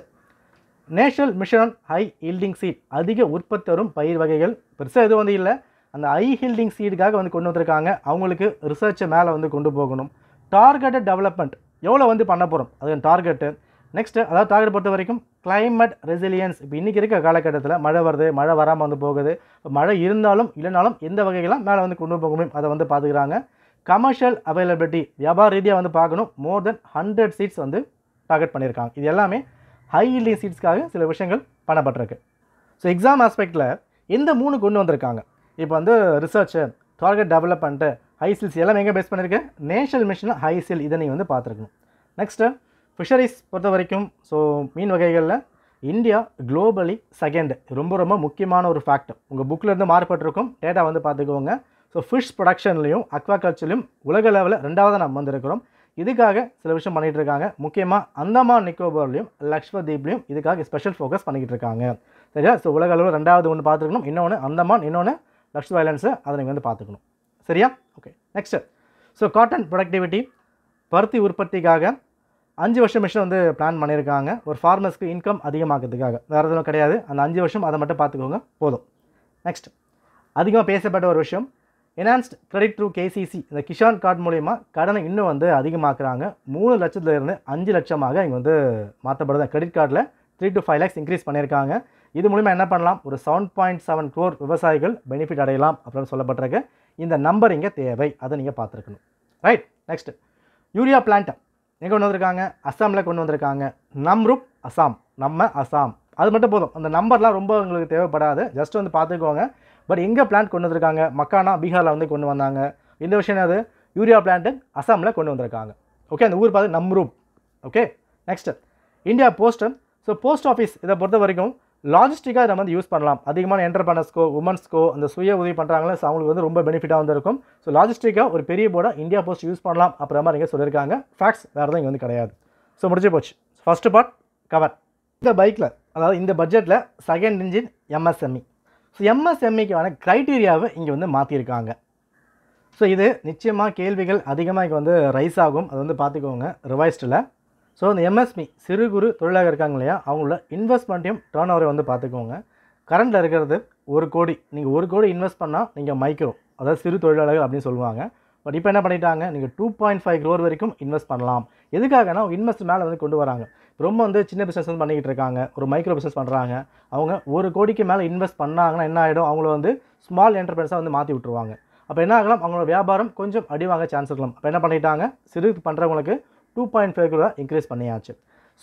national mission high yielding seed, அதிக உற்பத்தி தரும் பயிர் வகைகள். பெருசாக எதுவும் வந்து இல்லை, அந்த ஹை ஹீல்டிங் சீடுக்காக வந்து கொண்டு வந்திருக்காங்க. அவங்களுக்கு ரிசர்ச்சை மேலே வந்து கொண்டு போகணும். டார்கெட்டட் டெவலப்மெண்ட் எவ்வளோ வந்து பண்ண போகிறோம், அது டார்கெட்டு. நெக்ஸ்ட்டு, அதாவது டார்கெட் பொறுத்த வரைக்கும் கிளைமேட் ரெசிலியன்ஸ். இப்போ இன்றைக்கி இருக்க காலகட்டத்தில் மழை வருது, மழை வராமல் வந்து போகுது. இப்போ மழை இருந்தாலும் இல்லைனாலும் எந்த வகைகளாம் மேலே வந்து கொண்டு போக முடியும், அதை வந்து பார்த்துக்கிறாங்க. கமர்ஷியல் அவைலபிலிட்டி, வியாபார ரீதியாக வந்து பார்க்கணும். மோர் தென் 100 சீட்ஸ் வந்து டார்கெட் பண்ணியிருக்காங்க. இது எல்லாமே ஹை ஹீல்டிங் சீட்ஸ்க்காக சில விஷயங்கள் பண்ணப்பட்டிருக்கு. ஸோ எக்ஸாம் ஆஸ்பெக்டில் இந்த 3 கொண்டு வந்திருக்காங்க. இப்போ வந்து research, target development, high seals எல்லாம் எங்கே பேஸ் பண்ணியிருக்கேன், நேஷனல் மிஷன் ஹை சீல், இதை நீங்கள் வந்து பார்த்துருக்கணும். நெக்ஸ்ட்டு, ஃபிஷரிஸ் பொறுத்த வரைக்கும், ஸோ மீன் வகைகளில் இந்தியா குளோபலி செகண்ட். ரொம்ப ரொம்ப முக்கியமான ஒரு ஃபேக்ட், உங்கள் புக்கில் இருந்து மாறுபட்டிருக்கும், டேட்டா வந்து பார்த்துக்கோங்க. ஸோ ஃபிஷ் ப்ரொடக்ஷன்லையும் அக்வாகல்ச்சர்லையும் உலக லெவலில் 2வது நம்ம வந்திருக்கிறோம். இதுக்காக சில விஷயம் பண்ணிகிட்டு இருக்காங்க. முக்கியமாக அந்தமான் நிக்கோபார்லையும் லக்ஷ்வதீப்லையும் இதுக்காக ஸ்பெஷல் ஃபோக்கஸ் பண்ணிக்கிட்டு இருக்காங்க. சரியா? ஸோ உலக அளவில் 2வது ஒன்று பார்த்துக்கணும், இன்னொன்று அந்தமான், இன்னொன்று லக்ஷ்வ ஐலண்ட்ஸு, அதை நீங்கள் வந்து பார்த்துக்கணும். சரியா? Okay. Next so cotton productivity, பருத்தி உற்பத்திக்காக 5 வருஷம் மிஷன் வந்து பிளான் பண்ணியிருக்காங்க. ஒரு ஃபார்மர்ஸ்க்கு இன்கம் அதிகமாக்கிறதுக்காக, வேறு எதுவும் கிடையாது. அந்த 5 வருஷம் அதை மட்டும் பார்த்துக்கோங்க, போதும். நெக்ஸ்ட் அதிகமாக பேசப்பட்ட ஒரு விஷயம், என்ஹான்ஸ்ட் கிரெடிட் த்ரூ கேசிசி, இந்த கிஷான் கார்டு மூலிமா கடனை இன்னும் வந்து அதிகமாக்குறாங்க. 3 லட்சத்துலேருந்து 5 லட்சமாக இங்கே வந்து மாற்றப்படுது. கிரெடிட் கார்டில் 3 to 5 lakhs இன்க்ரீஸ் பண்ணியிருக்காங்க. இது மூலிமா என்ன பண்ணலாம், ஒரு 7.7 crore விவசாயிகள் பெனிஃபிட் அடையலாம் அப்படின்னு சொல்லப்பட்டிருக்கு. இந்த நம்பர் இங்கே தேவை, அதை நீங்கள் பார்த்துருக்கணும். ரைட். நெக்ஸ்ட் யூரியா பிளான்ட் எங்கே கொண்டு வந்திருக்காங்க, அஸ்ஸாமில் கொண்டு வந்திருக்காங்க. நம்ரூப் அஸ்ஸாம், நம்ம அஸ்ஸாம், அது மட்டும் போதும். அந்த நம்பர்லாம் ரொம்ப உங்களுக்கு தேவைப்படாது, ஜஸ்ட் வந்து பார்த்துக்கோங்க. பட் எங்கே பிளான்ட் கொண்டு வந்திருக்காங்க, மக்கானா பீகாரில் வந்து கொண்டு வந்தாங்க. இந்த விஷயம் அது யூரியா பிளான்ட்டு அஸ்ஸாமில் கொண்டு வந்திருக்காங்க. ஓகே, அந்த ஊர் பார்த்து Namrup. Okay. Next India post. So post office இதை பொறுத்த வரைக்கும் லாஜிஸ்டிக்காக நம்ம வந்து யூஸ் பண்ணலாம். அதிகமான என்டர்பிரனர்ஸ்க்கோ உமன்ஸ்க்கோ அந்த சுய உதவி பண்ணுறாங்களே, ஸோ அவங்களுக்கு வந்து ரொம்ப பெனிஃபிட்டாக வந்து இருக்கும். ஸோ லாஜிஸ்டிக்காக ஒரு பெரிய போர்டாக இந்தியா போஸ்ட் யூஸ் பண்ணலாம் அப்புறம் மாதிரி இங்கே சொல்லியிருக்காங்க. ஃபேக்ட்ஸ் வேறு தான் இங்கே வந்து கிடையாது. ஸோ முடிஞ்சு போச்சு. First part cover. இந்த பைக்கில், அதாவது இந்த பட்ஜெட்டில் செகண்ட் இன்ஜின் எம்எஸ்எம்இ. ஸோ எம்எஸ்எம்இக்கான க்ரைட்டீரியாவை இங்கே வந்து மாற்றிருக்காங்க. ஸோ இது நிச்சயமாக கேள்விகள் அதிகமாக இங்கே வந்து ரைஸ் ஆகும், அது வந்து பார்த்துக்கோங்க ரிவைஸ்டில். ஸோ இந்த எம்எஸ்எம்இ சிறு குறு தொழிலாக இருக்காங்க இல்லையா, அவங்களோட இன்வெஸ்ட்மெண்ட்டையும் டர்ன் ஓவரை வந்து பார்த்துக்கோங்க. கரண்டில் இருக்கிறது 1 கோடி. நீங்கள் 1 கோடி இன்வெஸ்ட் பண்ணால் நீங்கள் மைக்ரோ, அதாவது சிறு தொழிலாளர்கள் அப்படின்னு சொல்லுவாங்க. பட் இப்போ என்ன பண்ணிட்டாங்க, நீங்கள் 2.5 crore வரைக்கும் இன்வெஸ்ட் பண்ணலாம். எதுக்காகனா இன்வெஸ்ட் மேலே வந்து கொண்டு வராங்க. ரொம்ப வந்து சின்ன பிஸ்னஸ் வந்து பண்ணிக்கிட்டு இருக்காங்க, ஒரு மைக்ரோ பிஸ்னஸ் பண்ணுறாங்க. அவங்க 1 கோடிக்கு மேலே இன்வெஸ்ட் பண்ணாங்கன்னா என்ன ஆகிடும், அவங்கள வந்து ஸ்மால் என்டர்பிரைஸாக வந்து மாற்றி விட்டுருவாங்க. அப்போ என்ன ஆகலாம், அவங்களோட வியாபாரம் கொஞ்சம் அடி வாங்க சான்ஸ் இருக்கலாம். அப்போ என்ன பண்ணிட்டாங்க, சிறு பண்ணுறவங்களுக்கு 2.5 crore இன்க்ரீஸ் பண்ணியாச்சு.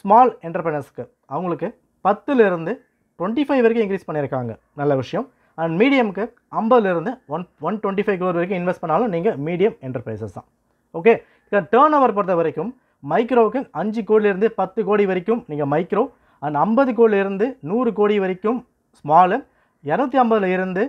ஸ்மால் என்டர்பிரைனர்ஸ்க்கு அவங்களுக்கு 10லேருந்து 25 வரைக்கும் இன்க்ரீஸ் பண்ணியிருக்காங்க, நல்ல விஷயம். அண்ட் மீடியமுக்கு 50லேருந்து 125 crore வரைக்கும் இன்வெஸ்ட் பண்ணாலும் நீங்கள் மீடியம் என்டர்பிரைசஸ் தான். ஓகே. இதை டேர்ன் ஓவர் பொறுத்த வரைக்கும் மைக்ரோவுக்கு 5 கோடியிலேருந்து 10 கோடி வரைக்கும் நீங்கள் மைக்ரோ, அண்ட் 50 கோடியிலேருந்து 100 கோடி வரைக்கும் ஸ்மாலு, 250லேருந்து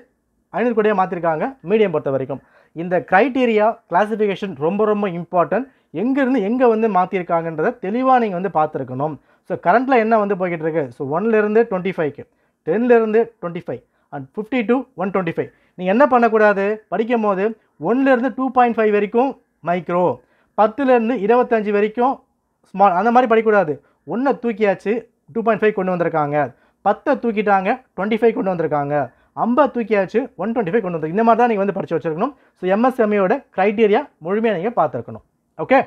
500 கோடியாக மாற்றிருக்காங்க மீடியம் பொறுத்த வரைக்கும். இந்த க்ரைட்டீரியா கிளாஸிஃபிகேஷன் ரொம்ப ரொம்ப இம்பார்ட்டன்ட். எங்கேருந்து எங்கே வந்து மாற்றிருக்காங்கன்றதை தெளிவாக நீங்கள் வந்து பார்த்துருக்கணும். ஸோ கரண்ட்டில் என்ன வந்து போய்கிட்டு இருக்கு, ஸோ 1லேருந்து 25க்கு, 10லேருந்து 25 அண்ட் 50 to 125. நீங்கள் என்ன பண்ணக்கூடாது, படிக்கும் போது 1லேருந்து 2.5 வரைக்கும் மைக்ரோ, 10லேருந்து 25 வரைக்கும் ஸ்மால், அந்த மாதிரி படிக்கக்கூடாது. 1 தூக்கியாச்சு 2.5 கொண்டு வந்திருக்காங்க, 10 தூக்கிட்டாங்க 25 கொண்டு வந்திருக்காங்க, 50 தூக்கியாச்சு 125 கொண்டு வந்து, இந்த மாதிரி தான் நீங்கள் வந்து படித்து வச்சுருக்கணும். ஸோ எம்எஸ்எம்இயோட க்ரைட்டீரியா முழுமையாக நீங்கள் பார்த்துருக்கணும். ஓகே.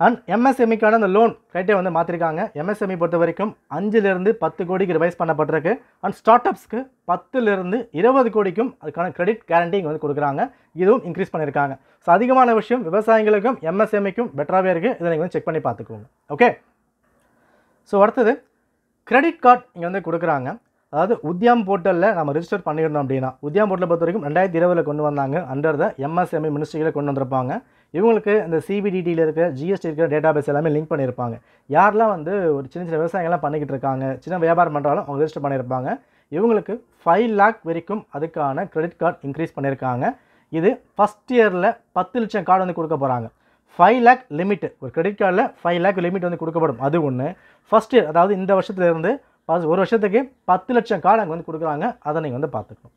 அண்ட் எம்எஸ்எம்இக்கான அந்த லோன் க்ரைட்டீரியா வந்து மாற்றிருக்காங்க. எம்எஸ்எம்இ பொறுத்த வரைக்கும் 5லேருந்து 10 கோடிக்கு ரிவைஸ் பண்ணப்பட்டிருக்கு. அண்ட் ஸ்டார்ட் அப்ஸ்க்கு 10லேருந்து 20 கோடிக்கும் அதுக்கான கிரெடிட் கேரண்டி இங்கே வந்து கொடுக்குறாங்க. இதுவும் இன்க்ரீஸ் பண்ணியிருக்காங்க. ஸோ அதிகமான விஷயம் விவசாயிகளுக்கும் எம்எஸ்எம்இக்கும் பெட்டராகவே இருக்குது. இதை நீங்கள் வந்து செக் பண்ணி பார்த்துக்கோங்க. ஓகே. ஸோ அடுத்தது கிரெடிட் கார்டு இங்கே வந்து கொடுக்குறாங்க. அதாவது உத்யாம் போர்ட்டலில் நம்ம ரிஜிஸ்டர் பண்ணியிருந்தோம் அப்படின்னா, உத்யாம் போர்ட்டலை பொறுத்த வரைக்கும் 2020 கொண்டு வந்தாங்க. அண்டர் த எம்எஸ்எம்இ மினிஸ்ட்ரியில் கொண்டு வந்திருப்பாங்க. இவங்களுக்கு இந்த சிபிடிடியில் இருக்கிற ஜிஎஸ்டி இருக்கிற டேட்டாபேஸ் எல்லாமே லிங்க் பண்ணியிருப்பாங்க. யாரெல்லாம் வந்து ஒரு சின்ன சின்ன விவசாயங்கள்லாம் பண்ணிக்கிட்டு இருக்காங்க, சின்ன வியாபாரம் பண்ணுறாலும் அவங்க ரிஜிஸ்டர் பண்ணியிருப்பாங்க. இவங்களுக்கு 5 lakh வரைக்கும் அதுக்கான கிரெடிட் கார்டு இன்க்ரீஸ் பண்ணியிருக்காங்க. இது ஃபஸ்ட் இயரில் 10 லட்சம் கார்டு வந்து கொடுக்க போகிறாங்க. 5 lakh லிமிட், ஒரு கிரெடிட் கார்டில் 5 lakh லிமிட் வந்து கொடுக்கப்படும். அது ஒன்று. ஃபஸ்ட் இயர், அதாவது இந்த வருஷத்துலேருந்து ஒரு வருஷத்துக்கு 10 லட்சம் கார்டு அங்கே வந்து கொடுக்குறாங்க. அதை நீங்கள் வந்து பார்த்துக்கணும்.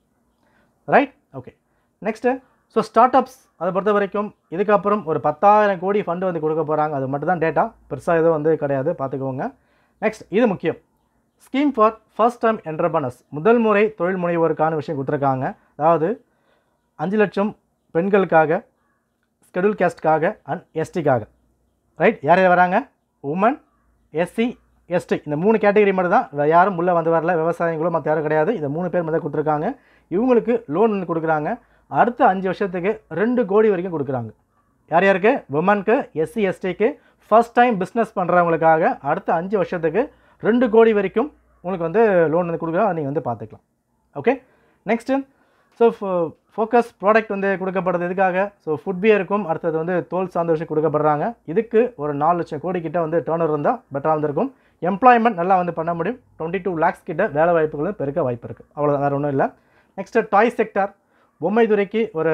Right. Okay. Next so start ups அதை பொறுத்த வரைக்கும் இதுக்கப்புறம் ஒரு 10,000 கோடி ஃபண்டு வந்து கொடுக்க போகிறாங்க. அது மட்டும் தான் டேட்டா, பெருசாக எதுவும் வந்து கிடையாது, பார்த்துக்கோங்க. நெக்ஸ்ட் இது முக்கியம், scheme for first time entrepreneurs, முதல் முறை தொழில் முனைவோருக்கான விஷயம் கொடுத்துருக்காங்க. அதாவது 5 லட்சம் பெண்களுக்காக, ஸ்கெடியூல் கேஸ்ட்காக அண்ட் எஸ்டிக்காக. ரைட். யார் யார் வராங்க, உமன், எஸ்சி, எஸ்டி, இந்த 3 கேட்டகரி மட்டும் தான், யாரும் உள்ளே வந்து வரல, விவசாயிகளும் மற்ற யாரும் கிடையாது. இந்த 3 பேர் மட்டும் கொடுத்துருக்காங்க. இவங்களுக்கு லோன் வந்து கொடுக்குறாங்க. அடுத்த 5 வருஷத்துக்கு 2 கோடி வரைக்கும் கொடுக்குறாங்க. யார் யாருக்கு, உமனுக்கு, எஸ்சி, எஸ்டிக்கு, ஃபர்ஸ்ட் டைம் பிஸ்னஸ் பண்ணுறவங்களுக்காக அடுத்த 5 வருஷத்துக்கு 2 கோடி வரைக்கும் உங்களுக்கு வந்து லோன் வந்து கொடுக்குறாங்க. நீங்கள் வந்து பார்த்துக்கலாம். Okay. Next so focus product வந்து கொடுக்கப்படுறது எதுக்காக, ஸோ ஃபுட்வியருக்கும் அடுத்தது வந்து தோல் சார்ந்த விஷயம் கொடுக்கப்படுறாங்க. இதுக்கு ஒரு 4 லட்சம் கோடி கிட்ட வந்து டர்னர் இருந்தால் பெட்டராக இருந்திருக்கும். எம்ப்ளாய்மெண்ட் நல்லா வந்து பண்ண முடியும். 22 lakhs கிட்ட வேலை வாய்ப்புகளும் பெருக்க வாய்ப்பு இருக்குது. அவ்வளோதான், வேறு ஒன்றும் இல்லை. நெக்ஸ்ட்டு டாய் செக்டார், பொம்மை துறைக்கு ஒரு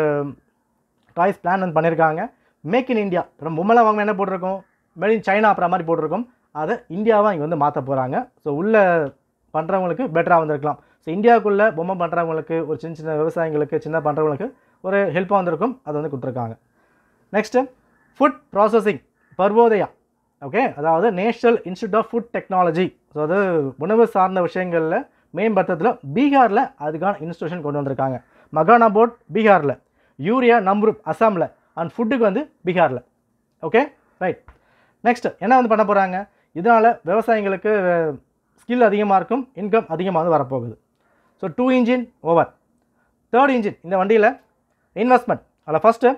டாய்ஸ் பிளான் வந்து பண்ணியிருக்காங்க. மேக் இன் இந்தியா, அப்புறம் பொம்மைலாம் வாங்க என்ன போட்டிருக்கோம், மேட் இன் சைனா அப்புறம் மாதிரி போட்டிருக்கோம், அதை இந்தியாவாக இங்கே வந்து மாற்ற போகிறாங்க. ஸோ உள்ளே பண்ணுறவங்களுக்கு பெட்டராக வந்திருக்கலாம். ஸோ இந்தியாவுக்குள்ளே பொம்மை பண்ணுறவங்களுக்கு, ஒரு சின்ன சின்ன விவசாயிகளுக்கு, சின்ன பண்ணுறவங்களுக்கு ஒரு ஹெல்ப்பாக வந்திருக்கும், அதை வந்து கொடுத்துருக்காங்க. நெக்ஸ்ட்டு ஃபுட் ப்ராசஸிங் பர்வோதயா, ஓகே, அதாவது national institute of food technology. So அது உணவு சார்ந்த விஷயங்களில் மேம்படுத்தத்தில் பீகாரில் அதுக்கான இன்ஸ்டியூஷன் கொண்டு வந்திருக்காங்க. மகானா போர்ட் பீகாரில், யூரியா நம்ரூப் அசாமில், அண்ட் ஃபுட்டுக்கு வந்து பீகாரில். Okay, right. நெக்ஸ்ட் என்ன வந்து பண்ண போகிறாங்க, இதனால் விவசாயிகளுக்கு ஸ்கில் அதிகமாக இருக்கும், இன்கம் அதிகமாக வந்து வரப்போகுது. So 2 engine over. 3rd engine இந்த வண்டியில் இன்வெஸ்ட்மெண்ட். அதில் ஃபஸ்ட்டு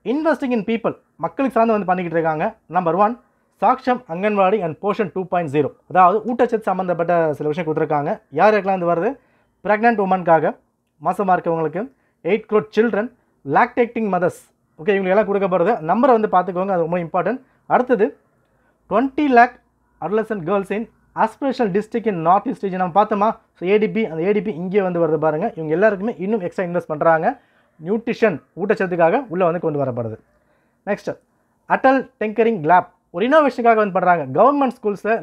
இன்வெஸ்டிங் இன் பீப்புள், மக்களுக்கு சார்ந்து வந்து பண்ணிக்கிட்டு இருக்காங்க. நம்பர் 1 சாக்ஷம் அங்கன்வாடி அண்ட் போஷன் 2.0, அதாவது ஊட்டச்சத்து சம்மந்தப்பட்ட சில விஷயம் கொடுத்துருக்காங்க. யார் யாருக்கெல்லாம் வந்து வருது, ப்ரெக்னென்ட் உமனுக்காக, மாசமாக இருக்கவங்களுக்கு, 8 crore children, lactating mothers, okay, இவங்களுக்கு எல்லாம் கொடுக்கப்படுறது. நம்பரை வந்து பார்த்துக்கோங்க, அது ரொம்ப இம்பார்ட்டன்ட். அடுத்தது 20 lakh adolescent girls in aspirational district in north east region நம்ம பார்த்தோமா. ஸோ ஏடிபி, அந்த ஏடிபி இங்கே வந்து வருது பாருங்கள். இவங்க எல்லாருக்குமே இன்னும் எக்ஸ்ட்ரா இன்வெஸ்ட் பண்ணுறாங்க. நியூட்ரிஷன் ஊட்டச்சத்துக்காக உள்ளே வந்து கொண்டு வரப்படுது. நெக்ஸ்ட் அட்டல் டெங்கரிங் லேப், ஒரு இன்னோவேஷனுக்காக வந்து பண்ணுறாங்க. கவர்மெண்ட் ஸ்கூல்ஸில்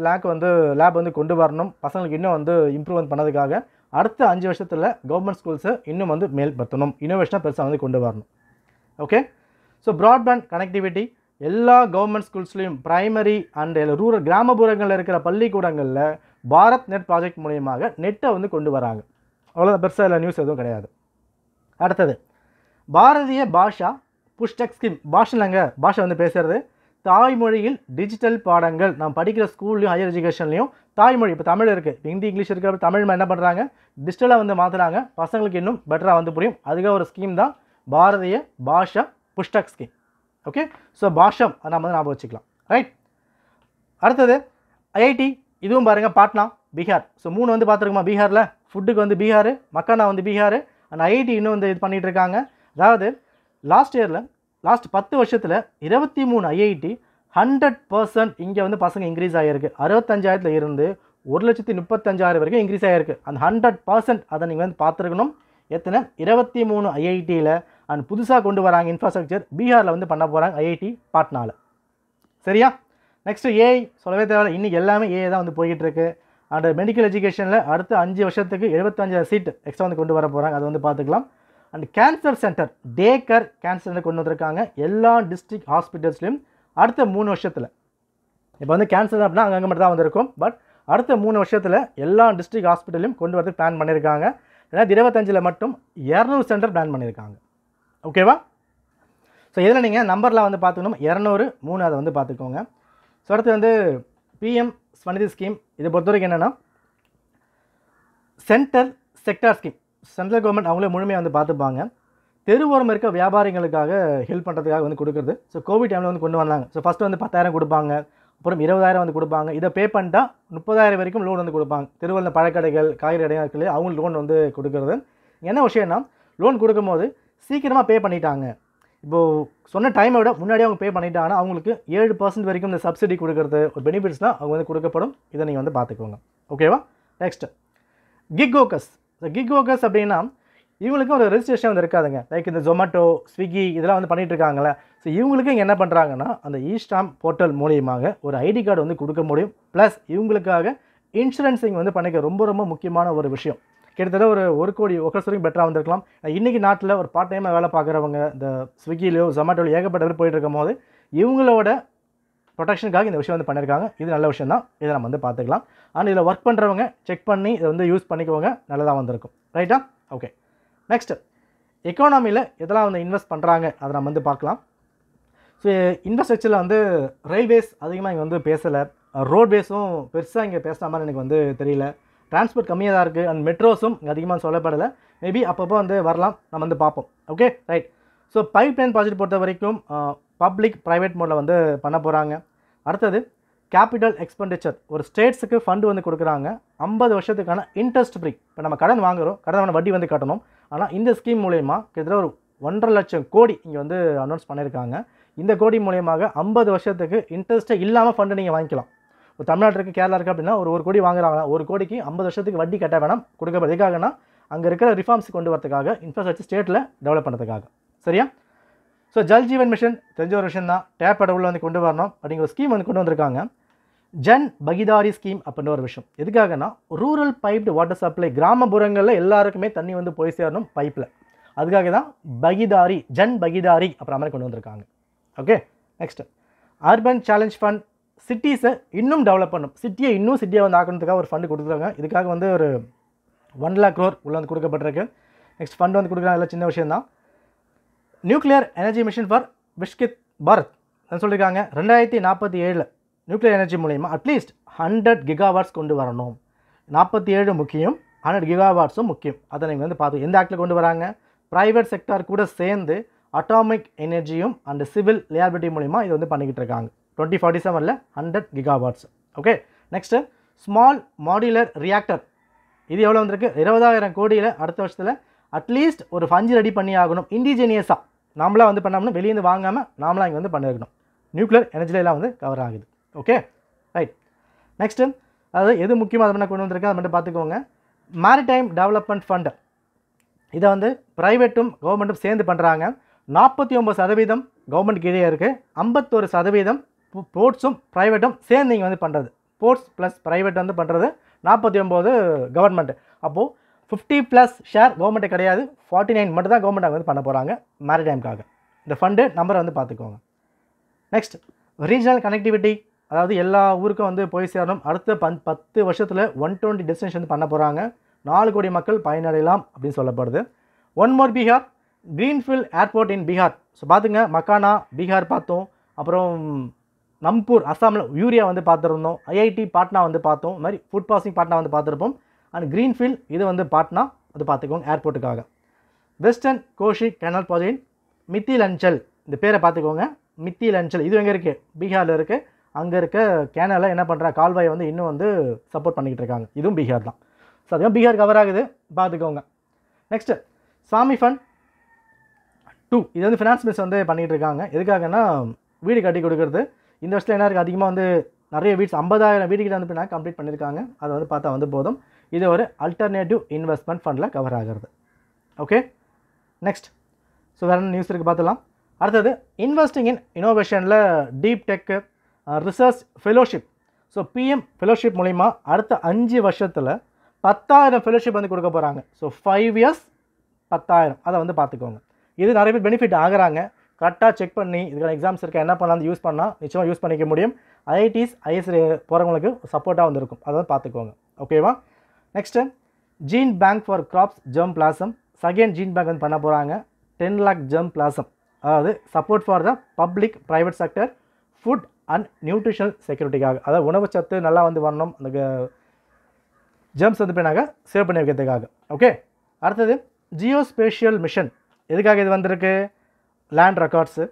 லேப் வந்து கொண்டு வரணும், பசங்களுக்கு இன்னும் வந்து இம்ப்ரூவ் பண்ணதுக்காக. அடுத்த 5 வருஷத்தில் கவர்மெண்ட் ஸ்கூல்ஸை இன்னும் வந்து மேல்படுத்தணும், இன்னோவேஷனாக பெருசாக வந்து கொண்டு வரணும். ஓகே, ஸோ ப்ராட்பேண்ட் கனெக்டிவிட்டி எல்லா கவர்மெண்ட் ஸ்கூல்ஸ்லையும், பிரைமரி அண்ட் ரூரல் கிராமப்புறங்களில் இருக்கிற பள்ளிக்கூடங்களில் பாரத் நெட் ப்ராஜெக்ட் மூலியமாக நெட்டை வந்து கொண்டு வராங்க. அவ்வளோதான், பெருசாக இல்லை, நியூஸ் எதுவும் கிடையாது. அடுத்தது பாரதிய பாஷா புஷ்டக் ஸ்கீம். பாஷை வந்து பேசுகிறது. தாய்மொழியில் டிஜிட்டல் பாடங்கள் நாம் படிக்கிற ஸ்கூல்லையும் ஹையர் எஜுகேஷன்லையும் தாய்மொழி, இப்போ தமிழ் இருக்குது, இப்போ ஹிந்தி இங்கிலீஷ் இருக்கிற தமிழ் என்ன பண்ணுறாங்க, டிஜிட்டலாக வந்து மாற்றுறாங்க, பசங்களுக்கு இன்னும் பெட்டராக வந்து புரியும். அதுக்காக ஒரு ஸ்கீம் தான் பாரதிய பாஷா புஷ்டக் ஸ்கீம். ஓகே, ஸோ பாஷம் அதை நம்ம வந்து ஞாபகம் வச்சுக்கலாம். ரைட். அடுத்தது ஐஐடி, இதுவும் பாருங்கள் பாட்னா பீகார். ஸோ 3 வந்து பார்த்துருக்குமா பீகாரில். ஃபுட்டுக்கு வந்து பீகார், மக்கானா வந்து பீகார், அண்ட் ஐஐடி இன்னும் வந்து இது பண்ணிகிட்டு இருக்காங்க. அதாவது லாஸ்ட் 10 வருஷத்தில் 23 ஐஐடி 100% இங்கே வந்து பசங்க இன்க்ரீஸ் ஆகிருக்கு. 65,000 இருந்து 1,35,000 வரைக்கும் இன்க்ரீஸ் ஆகிருக்கு. அந்த 100% அதை நீங்கள் வந்து பார்த்துருக்கணும். எத்தனை 23 ஐஐடியில் அண்ட் புதுசாக கொண்டு வராங்க இன்ஃப்ராஸ்ட்ரக்சர். பீகாரில் வந்து பண்ண போகிறாங்க ஐஐடி பாட்னாவில். சரியா. நெக்ஸ்ட்டு ஏஐ சொல்லவே தேவையில்லை, இன்றைக்கி எல்லாமே ஏஐ தான் வந்து போய்கிட்டு இருக்கு. அண்ட் மெடிக்கல் எஜுகேஷனில் அடுத்த 5 வருஷத்துக்கு 75,000 சீட் எக்ஸ்ட்ரா வந்து கொண்டு வர போகிறாங்க, அதை வந்து பார்த்துக்கலாம். அண்ட் கேன்சர் சென்டர், டேக்கர் கேன்சர் சென்டர் கொண்டு வந்திருக்காங்க எல்லா டிஸ்ட்ரிக்ட் ஹாஸ்பிட்டல்ஸ்லையும். அடுத்த 3 வருஷத்தில், இப்போ வந்து கேன்சர் அப்படின்னா அங்கங்கே மட்டும் தான் வந்திருக்கும், பட் அடுத்த 3 வருஷத்தில் எல்லா டிஸ்ட்ரிக்ட் ஹாஸ்பிட்டலையும் கொண்டு வரது பிளான் பண்ணியிருக்காங்க. 2025 மட்டும் 200 சென்டர் பிளான் பண்ணியிருக்காங்க. ஓகேவா. ஸோ இதில் நீங்கள் நம்பரில் வந்து பார்த்துக்கணும், 203 அதை வந்து பார்த்துக்கோங்க. ஸோ அடுத்து வந்து பிஎம் ஸ்வநிதி ஸ்கீம். இதை பொறுத்த வரைக்கும் என்னென்னா செக்டார் ஸ்கீம், சென்ட்ரல் கவர்மெண்ட் அவங்களே முழுமையாக வந்து பார்த்துப்பாங்க. தெருவோரம் இருக்க வியாபாரிகளுக்காக ஹெல்ப் பண்ணுறதுக்காக வந்து கொடுக்குறது. ஸோ கோவிட் டைமில் வந்து கொண்டு வந்தாங்க. ஸோ ஃபஸ்ட்டு வந்து 10,000 கொடுப்பாங்க, அப்புறம் 20,000 வந்து கொடுப்பாங்க. இதை பே பண்ணிட்டா 30,000 வரைக்கும் லோன் வந்து கொடுப்பாங்க. தெருவில் பழக்கடைகள், காய்கறி கடைகள் இருக்குல்ல, அவங்களுக்கு லோன் வந்து கொடுக்குறது. என்ன விஷயம்னா, லோன் கொடுக்கும்போது சீக்கிரமாக பே பண்ணிட்டாங்க, இப்போது சொன்ன டைமை விட முன்னாடியே அவங்க பே பண்ணிட்டாங்கன்னா அவங்களுக்கு 7% வரைக்கும் இந்த சப்சிடி கொடுக்குறது, ஒரு பெனிஃபிட்ஸ்லாம் அவங்க வந்து கொடுக்கப்படும். இதை நீங்கள் வந்து பார்த்துக்கோங்க. ஓகேவா. Next kick workers. இந்த கிக் ஒர்க்கர்ஸ் அப்படின்னா இவங்களுக்கும் ஒரு ரெஜிஸ்ட்ரேஷன் வந்து இருக்காதுங்க. லைக் இந்த ஜொமேட்டோ, ஸ்விக்கி இதெல்லாம் வந்து பண்ணிகிட்டு இருக்காங்களே. ஸோ இவங்களுக்கு இங்கே என்ன பண்ணுறாங்கன்னா, அந்த இ-ஸ்டாம்ப் போர்ட்டல் மூலியமாக ஒரு ஐடி கார்டு வந்து கொடுக்க முடியும். ப்ளஸ் இவங்களுக்காக இன்சூரன்ஸிங் வந்து பண்ணிக்க ரொம்ப ரொம்ப முக்கியமான ஒரு விஷயம். கிட்டத்தட்ட ஒரு 1 கோடி ஒர்க்கர்ஸ் வரைக்கும் பெட்டராக வந்திருக்கலாம். இன்றைக்கி நாட்டில் ஒரு பார்ட் டைமாக வேலை பார்க்குறவங்க இந்த ஸ்விக்கிலையோ ஜொமேட்டோலையோ ஏகப்பட்ட பேர் போயிட்டு இருக்கும் போது இவங்களோட ப்ரொடெக்ஷனுக்காக இந்த விஷயம் வந்து பண்ணியிருக்காங்க. இது நல்ல விஷயம் தான், இதை நம்ம வந்து பார்த்துக்கலாம். ஆனால் இதில் ஒர்க் பண்ணுறவங்க செக் பண்ணி இதை வந்து யூஸ் பண்ணிக்கோங்க, நல்லதாக வந்திருக்கும். ரைட்டா. ஓகே. நெக்ஸ்ட்டு எக்கானமியில் எதெல்லாம் வந்து இன்வெஸ்ட் பண்ணுறாங்க அதை நம்ம வந்து பார்க்கலாம். ஸோ இன்ஃப்ராஸ்ட்ரக்சரில் வந்து ரயில்வேஸ் அதிகமாக இங்கே வந்து பேசலை, ரோட்வேஸும் பெருசாக இங்கே பேசுகிற மாதிரி எனக்கு வந்து தெரியல. டிரான்ஸ்போர்ட் கம்மியாக தான் இருக்குது. அண்ட் மெட்ரோஸும் இங்கே அதிகமாக சொல்லப்படலை. மேபி அப்பப்போ வந்து வரலாம், நம்ம வந்து பார்ப்போம். Okay, right. So pipe line project பொறுத்த வரைக்கும் பப்ளிக் ப்ரைவேட் மோடில் வந்து பண்ண போகிறாங்க. அடுத்தது கேபிட்டல் எக்ஸ்பெண்டிச்சர், ஒரு ஸ்டேட்ஸுக்கு ஃபண்டு வந்து கொடுக்குறாங்க. 50 வருஷத்துக்கான இன்ட்ரெஸ்ட் ஃப்ரீ. இப்போ நம்ம கடன் வாங்குகிறோம், கடன் வட்டி வந்து கட்டணும். ஆனால் இந்த ஸ்கீம் மூலயமா கிட்டத்தட்ட ஒரு 1.5 லட்சம் கோடி இங்கே வந்து அனௌன்ஸ் பண்ணியிருக்காங்க. இந்த கோடி மூலயமாக 50 வருஷத்துக்கு இன்ட்ரெஸ்ட்டே இல்லாமல் ஃபண்டு நீங்கள் வாங்கிக்கலாம். இப்போ தமிழ்நாடு இருக்குது, கேரளா இருக்குது அப்படின்னா ஒரு கோடி வாங்குறாங்கன்னா 1 கோடிக்கு 50 வருஷத்துக்கு வட்டி கட்ட வேணாம் கொடுக்கப்படுறதுக்காகனா அங்கே இருக்கிற ரிஃபார்ம்ஸ் கொண்டு வரதுக்காக, இன்ஃப்ராஸ்ட்ரக்சர் ஸ்டேட்டில் டெவலப் பண்ணுறதுக்காக. சரியா? ஸோ ஜல் ஜீவன் மிஷன் தெரிஞ்ச ஒரு விஷயம் தான். டேப் உள்ள வந்து கொண்டு வரணும் அப்படிங்கிற ஒரு ஸ்கீம் வந்து கொண்டு வந்திருக்காங்க. ஜன் பகிதாரி ஸ்கீம் அப்படின்ற ஒரு விஷயம் எதுக்காகனா, ரூரல் பைப்டு வாட்டர் சப்ளை, கிராமப்புறங்களில் எல்லாருக்குமே தண்ணி வந்து போய் சேரணும் பைப்பில். அதுக்காக தான் பகிதாரி, ஜன் பகிதாரி அப்புறம் மாதிரி கொண்டு வந்திருக்காங்க. Okay, next urban challenge fund, சிட்டிஸை இன்னும் டெவலப் பண்ணும், சிட்டியை இன்னும் சிட்டியை வந்து ஆக்கணுறதுக்காக ஒரு ஃபண்டு கொடுத்துருக்காங்க. இதுக்காக வந்து ஒரு 1 lakh crore உள்ள வந்து கொடுக்கப்பட்டிருக்கு. நெக்ஸ்ட் ஃபண்ட் வந்து கொடுக்குறாங்க, எல்லாம் சின்ன விஷயம் தான். நியூக்ளியர் எனர்ஜி மிஷன் ஃபார் விஷ்கித் பாரத் சொல்லியிருக்காங்க. 2047 நியூக்ளியர் எனர்ஜி மூலயமா அட்லீஸ்ட் 100 கிகாவாட்ஸ் கொண்டு வரணும். 47 முக்கியம், 100 கிகாவாட்ஸும் முக்கியம். அதை நீங்கள் வந்து பார்த்து எந்த ஆக்டில் கொண்டு வராங்க, ப்ரைவேட் செக்டார் கூட சேர்ந்து அட்டாமிக் எனர்ஜியும் அண்ட் சிவில் லியாபிலிட்டி மூலிமா இது வந்து பண்ணிக்கிட்டு இருக்காங்க. 2047 100 gigawatts. Okay, next small modular reactor, இது எவ்வளோ வந்திருக்கு, 20,000 கோடியில் அடுத்த வருஷத்தில் அட்லீஸ்ட் ஒரு 5 ரெடி பண்ணி ஆகணும். இண்டிஜினியஸாக நாமளாக வந்து பண்ணோம்னா வெளியேந்து வாங்காமல் நாமளாக இங்கே வந்து பண்ணிருக்கணும். நியூக்ளியர் எனர்ஜிலாம் வந்து கவர் ஆகுது. Okay, right. நெக்ஸ்ட்டு அதாவது எது முக்கியமாக அதை கொண்டு வந்திருக்கேன் அதை மட்டும் பார்த்துக்கோங்க. மேரிடைம் டெவலப்மெண்ட் ஃபண்டு, இதை வந்து ப்ரைவேட்டும் கவர்மெண்ட்டும் சேர்ந்து பண்ணுறாங்க. 49% கவர்மெண்ட் கீழே இருக்குது, 51% போர்ட்ஸும் ப்ரைவேட்டும் சேர்ந்து இங்கே வந்து பண்ணுறது. போர்ட்ஸ் ப்ளஸ் ப்ரைவேட் வந்து பண்ணுறது 49 கவர்மெண்ட். அப்போது 50+ ஷேர் கவர்மெண்ட்டு கிடையாது, 49 மட்டும் தான் கவர்மெண்ட் வந்து பண்ண போகிறாங்க மேரிடைம்காக. இந்த ஃபண்டு நம்பரை வந்து பார்த்துக்கோங்க. நெக்ஸ்ட் ரீஜனல் கனெக்டிவிட்டி, அதாவது எல்லா ஊருக்கும் வந்து போய் சேரணும். அடுத்த 10 வருஷத்தில் 120 டெஸ்டினேஷன் வந்து பண்ண போகிறாங்க. 4 கோடி மக்கள் பயனடையலாம் அப்படின்னு சொல்லப்படுது. One more Bihar, greenfield airport in Bihar. So பார்த்துங்க, மக்கானா பீகார் பார்த்தோம், அப்புறம் நம்பூர் அஸ்ஸாமில் யூரியா வந்து பார்த்துருந்தோம், ஐஐடி பாட்னா வந்து பார்த்தோம், இது மாதிரி ஃபுட் ப்ராசஸிங் பாட்னா வந்து பார்த்துருப்போம். அண்ட் கிரீன்ஃபீல்ட் இது வந்து பாட்னா அது பார்த்துக்கோங்க ஏர்போர்ட்டுக்காக. வெஸ்டர்ன் கோஷி கேனல் ப்ராஜெக்ட் மித்திலஞ்சல், இந்த பேரை பார்த்துக்கோங்க, மித்திலஞ்சல். இது எங்கே இருக்குது, பீகாரில் இருக்குது. அங்கே இருக்க கேனலை என்ன பண்ணுறா, கால்வாயை வந்து இன்னும் வந்து சப்போர்ட் பண்ணிக்கிட்டு இருக்காங்க. இதுவும் பீகார் தான். ஸோ அதுவும் பீகார் கவர் ஆகுது, பார்த்துக்கோங்க. நெக்ஸ்ட்டு சாமி ஃபண்ட் 2, இது வந்து ஃபினான்ஸ் மினிஸ்டர் வந்து பண்ணிகிட்டு இருக்காங்க. எதுக்காகனா வீடு கட்டி கொடுக்குறது. இந்த வருஷத்தில் என்ன இருக்குது, அதிகமாக வந்து நிறைய வீட்ஸ் 50,000 வீடுகிட்ட வந்து பின்னா கம்ப்ளீட் பண்ணியிருக்காங்க. அதை வந்து பார்த்தா வந்து போதும். இது ஒரு அல்டர்னேட்டிவ் இன்வெஸ்ட்மெண்ட் ஃபண்டில் கவர் ஆகிறது. ஓகே, நெக்ஸ்ட் ஸோ வேறு நியூஸ் இருக்குது பார்த்துலாம். அடுத்தது இன்வெஸ்டிங் இன் இனோவேஷனில் deep tech research fellowship. So PM fellowship மூலிமா அடுத்த 5 வருஷத்தில் 10,000 ஃபெலோஷிப் வந்து கொடுக்க போகிறாங்க. ஸோ 5 years 10,000, அதை வந்து பார்த்துக்கோங்க. இது நிறைய பேர் பெனிஃபிட் ஆகிறாங்க. கரெக்டாக செக் பண்ணி இதுக்கான எக்ஸாம்ஸ் இருக்க என்ன பண்ணலாம் யூஸ் பண்ணால் நிச்சயமாக யூஸ் பண்ணிக்க முடியும். ஐஐடிஸ் ஐஎஸ் போகிறவங்களுக்கு சப்போர்ட்டாக வந்து இருக்கும், அதை பார்த்துக்கோங்க. ஓகேவா? Next gene bank for crops germplasm, second gene bank வந்து பண்ண போகிறாங்க. 10 lakh ஜெர்ம் பிளாசம், அதாவது support for the public private sector food and nutritional செக்யூரிட்டிக்காக, அதாவது உணவு சத்து நல்லா வந்து வரணும், அந்த ஜெர்ம்ஸ் வந்து பின்னாக சேவ் பண்ணி வைக்கிறதுக்காக. ஓகே, அடுத்தது ஜியோஸ்பேஷியல் மிஷன், எதுக்காக இது வந்திருக்கு, லேண்ட் ரெக்கார்ட்ஸு,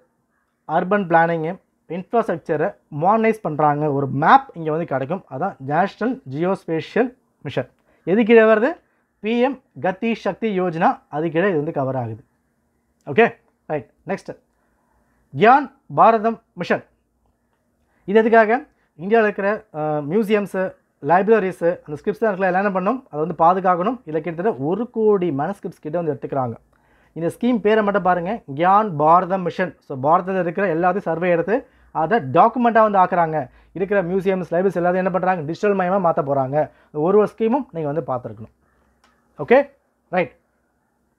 அர்பன் பிளானிங்கு, இன்ஃப்ராஸ்ட்ரக்சரை மாடர்னைஸ் பண்ணுறாங்க. ஒரு மேப் இங்கே வந்து கிடைக்கும், அதான் நேஷ்னல் ஜியோஸ்பேஷியல் மிஷன். எது கீழே வருது, பிஎம் கதி சக்தி யோஜனா, அது கீழே இது வந்து கவர் ஆகுது. Okay, right. நெக்ஸ்ட் கியான் பாரதம் மிஷன், இது எதுக்காக, இந்தியாவில் இருக்கிற மியூசியம்ஸு, லைப்ரரிஸு, அந்த ஸ்கிரிப்ட்ஸ் தான் இருக்கலாம், என்ன பண்ணணும், அதை வந்து பாதுகாக்கணும். இதில் கிட்டத்தட்ட 1 கோடி மனஸ்கிரிப்ட்ஸ் கிட்ட வந்து எடுத்துக்கிறாங்க. இந்த ஸ்கீம் பேரை மட்டும் பாருங்கள், கியான் பாரதம் மிஷன். ஸோ பாரதத்தில் இருக்கிற எல்லாத்தையும் சர்வே எடுத்து அதை டாக்குமெண்ட்டாக வந்து ஆக்குறாங்க. இருக்கிற மியூசியம்ஸ், லைப்ரரிஸ் எல்லாத்தையும் என்ன பண்ணுறாங்க, டிஜிட்டல் மயமாக மாற்ற போகிறாங்க. ஒரு ஸ்கீமும் நீங்கள் வந்து பார்த்துருக்கணும். Okay, right.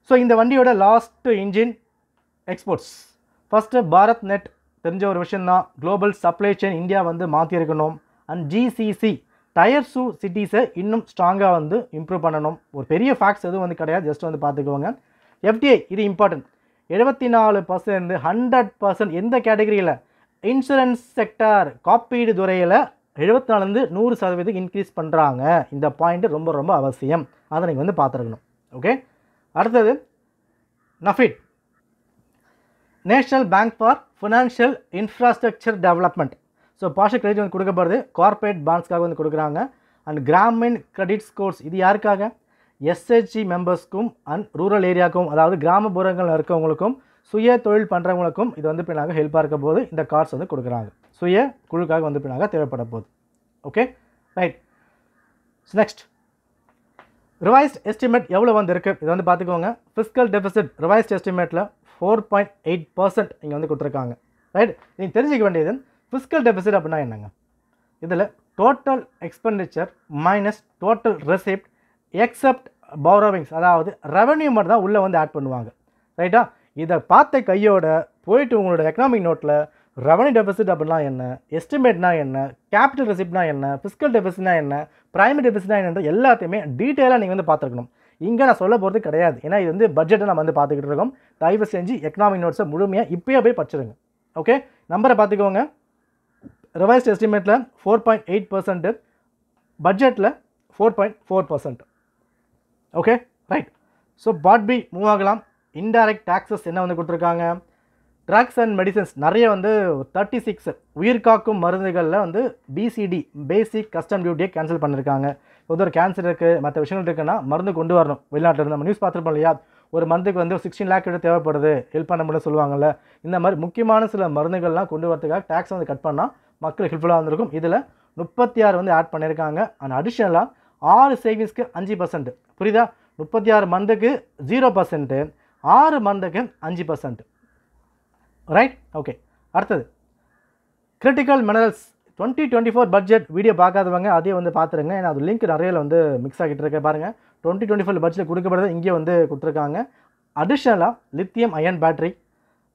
ஸோ இந்த வண்டியோட last engine exports. First Bharat net, தெரிஞ்ச ஒரு விஷயந்தான். குளோபல் சப்ளை செயின் இந்தியா வந்து மாற்றிருக்கணும். அண்ட் ஜிசிசி டயர் 2 சிட்டிஸை இன்னும் ஸ்ட்ராங்காக வந்து இம்ப்ரூவ் பண்ணணும். ஒரு பெரிய ஃபேக்ட்ஸ் எதுவும் வந்து கிடையாது, ஜஸ்ட் வந்து பார்த்துக்கோங்க. எஃப்டிஐ இது இம்பார்ட்டன்ட். 74% 100% எந்த கேட்டகரியில், இன்சூரன்ஸ் செக்டார் காப்பீடு துறையில் 74 100% இன்க்ரீஸ் பண்ணுறாங்க. இந்த பாயிண்ட் ரொம்ப ரொம்ப அவசியம், அதை நீங்கள் வந்து பார்த்துருக்கணும். ஓகே, அடுத்தது NaBFID, national bank for financial infrastructure development. So partial credit வந்து கொடுக்கப்படுது, கார்பரேட் பாண்ட்ஸ்க்காக வந்து கொடுக்குறாங்க. அண்ட் கிராமின் கிரெடிட் ஸ்கோர்ஸ், இது யாருக்காக, எஸ்ஹெச்ஜி மெம்பர்ஸ்க்கும் அண்ட் ரூரல் ஏரியாவுக்கும், அதாவது கிராமப்புறங்களில் இருக்கவங்களுக்கும் சுய தொழில் பண்ணுறவங்களுக்கும் இது வந்து பின்னாக ஹெல்ப்பாக இருக்க போது இந்த கார்ட்ஸ் வந்து கொடுக்குறாங்க. சுய குழுக்காக வந்து பின்னாக தேவைப்பட போகுது. Okay, right. Next revised estimate எவ்வளோ வந்து இருக்குது இது வந்து பார்த்துக்கோங்க. ஃபிஸ்கல் டெபிசிட் ரிவைஸ்ட் எஸ்டிமேட்டில் 4.8% இங்கே வந்து கொடுத்துருக்காங்க. ரைட், நீங்கள் தெரிஞ்சிக்க வேண்டியது ஃபிஸ்கல் டெபிசிட் அப்படின்னா என்னங்க, இதில் total expenditure minus total receipt accept borrowings, அதாவது ரெவன்யூ மட்டும் தான் உள்ளே வந்து ஆட் பண்ணுவாங்க. ரைட்டா, இதை பார்த்த கையோட போயிட்டு உங்களோட எக்கனாமிக் நோட்டில் ரெவன்யூ டெபிசிட் அப்படின்னா என்ன, எஸ்டிமேட்னா என்ன, கேபிட்டல் ரெசிப்ட்னா என்ன, ஃபிஸ்கல் டெபிசிட்னா என்ன, பிரைமரி டெபிசிட்னா என்னன்ற எல்லாத்தையுமே டீட்டெயிலாக நீங்கள் வந்து பார்த்துருக்கணும். இங்கே நான் சொல்ல போகிறது கிடையாது, ஏன்னா இது வந்து பட்ஜெட்டை நம்ம வந்து பார்த்துக்கிட்டு இருக்கோம். தயவு செஞ்சு எக்கனாமிக் நோட்ஸை முழுமையாக இப்போயே போய் படிச்சிருங்க. ஓகே, நம்பரை பார்த்துக்கோங்க. ரிவைஸ்ட் எஸ்டிமேட்டில் 4.8%, பட்ஜெட்டில் 4.4%. Okay, right. So part B move ஆகலாம். இன்டைரக்ட் டாக்ஸஸ் என்ன வந்து கொடுத்துருக்காங்க, ட்ரக்ஸ் அண்ட் மெடிசன்ஸ் நிறைய வந்து 36 உயிர்காக்கும் மருந்துகளில் வந்து பிசிடி பேசிக் கஸ்டம் டியூட்டியை கேன்சல் பண்ணியிருக்காங்க. இப்போ ஒரு கேன்சர் இருக்குது, மற்ற விஷயங்கள் இருக்குன்னா மருந்து கொண்டு வரணும் வெளிநாட்டில் இருந்து. நம்ம நியூஸ் பார்த்துருப்போம் இல்லையா, ஒரு மருந்துக்கு வந்து 16 lakh கிட்ட தேவைப்படுது, ஹெல்ப் பண்ண முடியும் சொல்லுவாங்கள்ல. இந்த மாதிரி முக்கியமான சில மருந்துகள்லாம் கொண்டு வரதுக்காக டேக்ஸ் வந்து கட் பண்ணால் மக்களுக்கு ஹெல்ப்ஃபுல்லாக வந்திருக்கும். இதில் 36 வந்து ஆட் பண்ணியிருக்காங்க. அண்ட் அடிஷ்னலாக 6 சேவிங்ஸ்க்கு 5%. புரியுதா, 36 மந்த்துக்கு 0%, 6 மந்த்துக்கு 5%. Right, okay. அடுத்தது கிரிட்டிக்கல் மினரல்ஸ் 2024 பட்ஜெட் வீடியோ பார்க்காதவங்க அதே வந்து பார்த்துருங்க, ஏன்னா அது லிங்க் நிறைய வந்து மிக்ஸ் ஆகிட்டு இருக்க பாருங்கள். 2024 பட்ஜெட் கொடுக்கப்படுறது இங்கே வந்து கொடுத்துருக்காங்க. அடிஷ்னலாக lithium ion battery,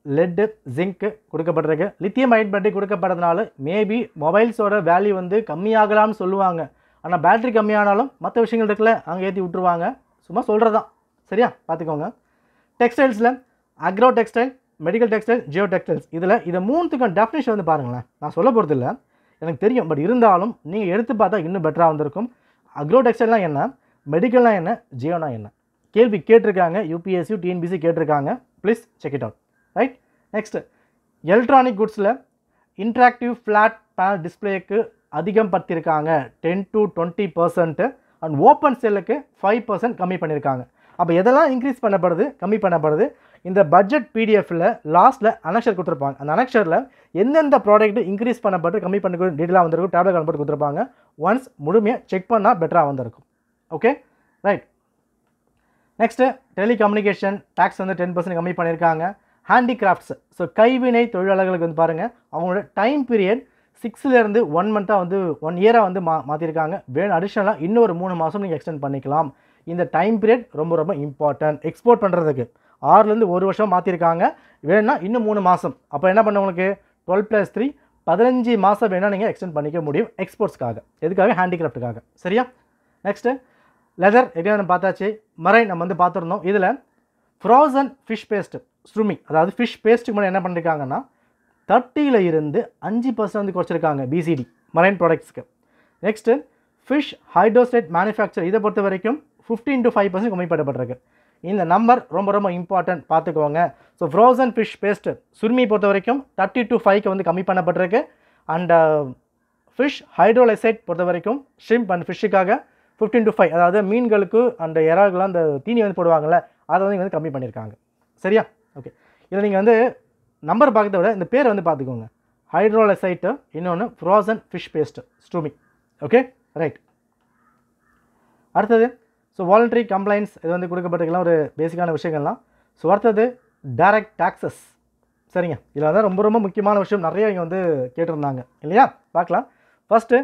lead, zinc கொடுக்கப்பட்டிருக்கு. லித்தியம் அயன் பேட்டரி கொடுக்கப்படுறதுனால மேபி மொபைல்ஸோட வேல்யூ வந்து கம்மியாகலாம்னு சொல்லுவாங்க. ஆனால் பேட்டரி கம்மியானாலும் மற்ற விஷயங்கள் இருக்குல்ல அங்கே ஏற்றி விட்டுருவாங்க. சும்மா சொல்கிறது தான், சரியா, பார்த்துக்கோங்க. டெக்ஸ்டைல்ஸில் agro textile, medical textile, geo textiles, இதில் இதை மூணுத்துக்கும் டெஃபினேஷன் வந்து பாருங்களேன். நான் சொல்ல போகிறது இல்லை, எனக்கு தெரியும், பட் இருந்தாலும் நீங்கள் எடுத்து பார்த்தா இன்னும் பெட்டராக வந்திருக்கும். அக்ரோ டெக்ஸ்டைல்னால் என்ன, மெடிக்கல்னால் என்ன, ஜியோனா என்ன, கேள்வி கேட்டிருக்காங்க. யூபிஎஸ்சி டிஎன்பிசி கேட்டிருக்காங்க. Please check it out. Right, next electronic குட்ஸில் இன்ட்ராக்டிவ் ஃப்ளாட் பேனல் டிஸ்பிளேக்கு அதிகம் படுத்தியிருக்காங்க 10 to 20%. அண்ட் ஓப்பன் செல்லுக்கு 5% கம்மி பண்ணியிருக்காங்க. அப்போ எதெல்லாம் இன்க்ரீஸ் பண்ணப்படுது, கம்மி பண்ணப்படுது, இந்த பட்ஜெட் பிடிஎஃப்பில் லாஸ்ட்டில் அனக்ஷர் கொடுத்துருப்பாங்க. அந்த அனக்ஷரில் எந்தெந்த ப்ராடக்ட் இன்க்ரீஸ் பண்ணப்பட்டு கம்மி பண்ணி டீட்டெயிலாக வந்திருக்கும், டேப்லெட் கன்வெர்ட் கொடுத்துருப்பாங்க. ஒன்ஸ் முழுமையாக செக் பண்ணால் பெட்டராக வந்திருக்கும். Okay, right. Next telecommunication tax வந்து 10% கம்மி பண்ணியிருக்காங்க. ஹேண்டிகிராஃப்ட்ஸ், ஸோ கைவினை தொழிலாளர்களுக்கு வந்து பாருங்கள், அவங்களோட டைம் பீரியட் 6லேருந்து 1 month வந்து 1 year வந்து மாற்றிருக்காங்க. வேணும் அடிஷ்னலாக இன்னொரு 3 மாதம் நீங்கள் எக்ஸ்டெண்ட் பண்ணிக்கலாம். இந்த டைம் பீரியட் ரொம்ப ரொம்ப இம்பார்ட்டன்ட். எக்ஸ்போர்ட் பண்ணுறதுக்கு 6லேருந்து 1 வருஷம் மாற்றிருக்காங்க. வேணும்னா இன்னும் 3 மாதம். அப்போ என்ன பண்ண உங்களுக்கு 12+3 15 மாதம் வேணால் நீங்கள் எக்ஸ்டெண்ட் பண்ணிக்க முடியும் எக்ஸ்போர்ட்ஸ்க்காக. எதுக்காக, ஹேண்டிகிராஃப்ட்டுக்காக. சரியா, நெக்ஸ்ட்டு லெதர் எக்ஸாம் பார்த்தாச்சு. மரைன் நம்ம வந்து பார்த்துருந்தோம். இதில் ஃப்ரோசன் ஃபிஷ் பேஸ்ட்டு ஸ்ட்ரூமிங், அதாவது ஃபிஷ் பேஸ்ட்டுக்கு முன்னாடி என்ன பண்ணியிருக்காங்கன்னா 30ல் இருந்து 5% வந்து குறைச்சிருக்காங்க பிசிடி மரைன் ப்ராடக்ட்ஸ்க்கு. நெக்ஸ்ட்டு ஃபிஷ் ஹைட்ரோஸ்டேட் மேனுஃபேக்சர், இதை பொறுத்த வரைக்கும் 15 to 5% கம்மி பண்ணப்பட்டிருக்கு. இந்த நம்பர் ரொம்ப ரொம்ப இம்பார்ட்டன்ட், பார்த்துக்கோங்க. ஸோ ஃப்ரோசன் ஃபிஷ் பேஸ்ட்டு சுருமி பொறுத்த வரைக்கும் 30 to 5 வந்து கம்மி பண்ணப்பட்டிருக்கு. அண்ட் ஃபிஷ் ஹைட்ரோலைசேட் பொறுத்த வரைக்கும் ஷ்ரிம்ப் அண்ட் ஃபிஷ்ஷுக்காக 15 to 5, அதாவது மீன்களுக்கு அந்த இறால்கள்லாம் அந்த தீனி வந்து போடுவாங்கள்ல, அதை வந்து இங்கே வந்து கம்மி பண்ணியிருக்காங்க. சரியா, ஓகே. இதில் நீங்கள் வந்து நம்பர் பார்க்கறத விட இந்த பேர் வந்து பார்த்துக்கோங்க. ஹைட்ரோலைசைட்டு, இன்னொன்று frozen fish paste surimi. Okay, right. அடுத்தது ஸோ வாலண்டரி கம்ப்ளைண்ட்ஸ், இது வந்து கொடுக்கப்பட்டிருக்கலாம் ஒரு பேசிக்கான விஷயங்கள்லாம். ஸோ அடுத்தது டைரக்ட் டாக்ஸஸ். சரிங்க, இதில் வந்து ரொம்ப ரொம்ப முக்கியமான விஷயம் நிறைய இங்கே வந்து கேட்டிருந்தாங்க இல்லையா, பார்க்கலாம். ஃபஸ்ட்டு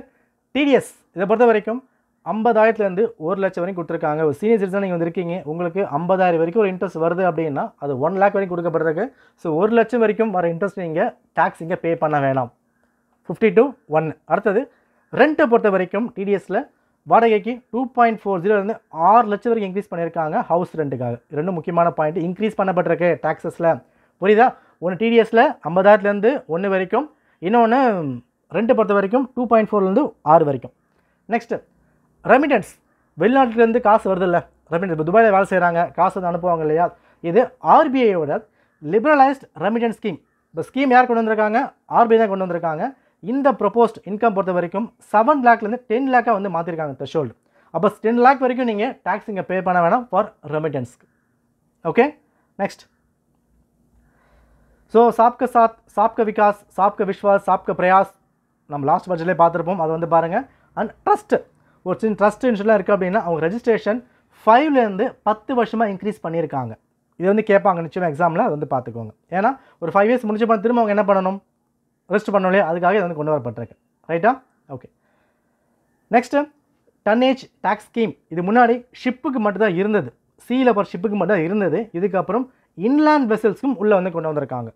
டிடிஎஸ், இதை பொறுத்த வரைக்கும் 50,000லேருந்து 1 லட்சம் வரைக்கும் கொடுத்துருக்காங்க. ஒரு சீனியர் சிட்டிசன் நீங்கள் வந்து இருக்கீங்க, உங்களுக்கு 50,000 வரைக்கும் ஒரு இன்ட்ரெஸ்ட் வருது அப்படின்னா அது 1 lakh வரைக்கும் கொடுக்கப்படுறது. ஸோ 1 லட்சம் வரைக்கும் வர இன்ட்ரெஸ்ட் நீங்கள் டேக்ஸ் இங்கே பே பண்ண வேணாம். 50 to 1. அடுத்தது ரெண்ட்டை பொறுத்த வரைக்கும் டிடிஎஸில் வாடகைக்கு 2.40லேருந்து 6 லட்சம் வரைக்கும் இன்க்ரீஸ் பண்ணியிருக்காங்க ஹவுஸ் ரெண்ட்டுக்காக. ரெண்டும் முக்கியமான பாயிண்ட் இன்க்ரீஸ் பண்ணப்பட்டிருக்கு டேக்ஸஸில். புரியுதா, ஒன்று டிடிஎஸில் 50,000லேருந்து 1 வரைக்கும், இன்னொன்று ரெண்ட்டை பொறுத்த வரைக்கும் 2.4லேருந்து 6 வரைக்கும். நெக்ஸ்ட்டு ரெமிட்டன்ஸ், வெளிநாட்டிலேருந்து காசு வருது இல்லை, ரெமிட்டன்ஸ் இப்போ துபாயில் வேலை செய்கிறாங்க, காசு வந்து அனுப்புவாங்க இல்லையா, இது ஆர்பிஐயோட லிபரலைஸ்ட் ரெமிட்டன்ஸ் ஸ்கீம். இந்த ஸ்கீம் யார் கொண்டு வந்திருக்காங்க, ஆர்பிஐ தான் கொண்டு வந்திருக்காங்க. இந்த ப்ரொபோஸ்ட் இன்கம் பொறுத்த வரைக்கும் 7 lakhலேருந்து 10 lakh வந்து மாற்றிருக்காங்க த்ரெஷோல்டு. அப்போ 10 lakh வரைக்கும் நீங்கள் டேக்ஸ் இங்கே பே பண்ண வேணாம் ஃபார் ரெமிட்டன்ஸ்க்கு. ஓகே, நெக்ஸ்ட் ஸோ சாப்க சாத், சாப்க விகாஸ், சாப்க விஸ்வாஸ், சாப்க பிரயாஸ் நம்ம லாஸ்ட் பட்ஜெட்லேயே பார்த்துருப்போம். அது வந்து பாருங்கள். அண்ட் ட்ரஸ்ட்டு, ஒரு சின்ன ட்ரஸ்ட் இன்ஷூரெலாம் இருக்குது அப்படின்னா அவங்க ரெஜிஸ்ட்ரேஷன் 5லேருந்து 10 வருஷமாக இன்க்ரீஸ் பண்ணியிருக்காங்க. இது வந்து கேட்பாங்க நிச்சயமாக எக்ஸாமில், அது வந்து பார்த்துக்கோங்க. ஏன்னா ஒரு 5 இயர்ஸ் முடிஞ்ச பண்ண திரும்ப அவங்க என்ன பண்ணணும், ரெஸ்ட் பண்ணணும் இல்லையா, அதுக்காக இது வந்து கொண்டு வரப்பட்டிருக்கு. ரைட்டா? Okay. Next tonnage tax scheme. இது முன்னாடி ஷிப்புக்கு மட்டும் தான் இருந்தது, சீல போகிற ஷிப்புக்கு மட்டும் தான் இருந்தது. இதுக்கப்புறம் இன்லேண்ட் வெசல்ஸ்க்கும் உள்ளே வந்து கொண்டு வந்திருக்காங்க.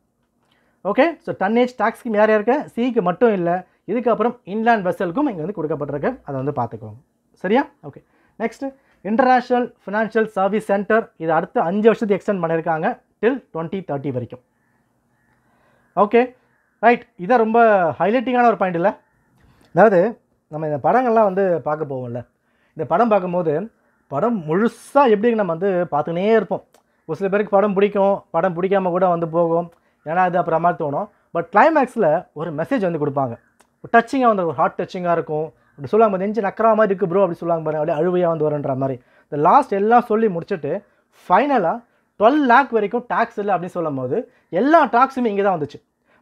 Okay. So tonnage tax scheme யார் யாருக்கு, சீக்கு மட்டும் இல்லை, இதுக்கப்புறம் இன்லேண்ட் வெசலுக்கும் இங்கே வந்து கொடுக்கப்பட்டிருக்கு. அதை வந்து பார்த்துக்கோங்க. சரியா? Okay. Next international financial service centre. இது அடுத்த 5 வருஷத்துக்கு எக்ஸ்டெண்ட் பண்ணியிருக்காங்க டில் 2030 வரைக்கும். Okay right. இதான் ரொம்ப ஹைலைட்டிங்கான ஒரு பாயிண்ட் இல்லை? அதாவது நம்ம இந்த படங்கள்லாம் வந்து பார்க்க போவோம்ல, இந்த படம் பார்க்கும்போது படம் முழுசாக எப்படி நம்ம வந்து பார்த்துக்கினே இருப்போம். ஒரு சில பேருக்கு படம் பிடிக்கும், படம் பிடிக்காமல் கூட வந்து போகும், ஏன்னா அது அப்புறமா தோணும். பட் கிளைமேக்ஸில் ஒரு மெசேஜ் வந்து கொடுப்பாங்க, டச்சிங்காக வந்து ஒரு ஹார்ட் டச்சிங்காக இருக்கும். அப்படி சொல்லுவாங்க, நெஞ்சு நக்கற மாதிரி இருக்குது ப்ரோ அப்படி சொல்லுவாங்க பாருங்க, அப்படியே அழுவையாக வந்து வருன்ற மாதிரி. இந்த லாஸ்ட் எல்லாம் சொல்லி முடிச்சுட்டு ஃபைனலாக 12 lakh வரைக்கும் டேக்ஸ் இல்லை அப்படின்னு சொல்லும் போது எல்லா டாக்ஸுமே இங்கே தான் வந்துச்சு.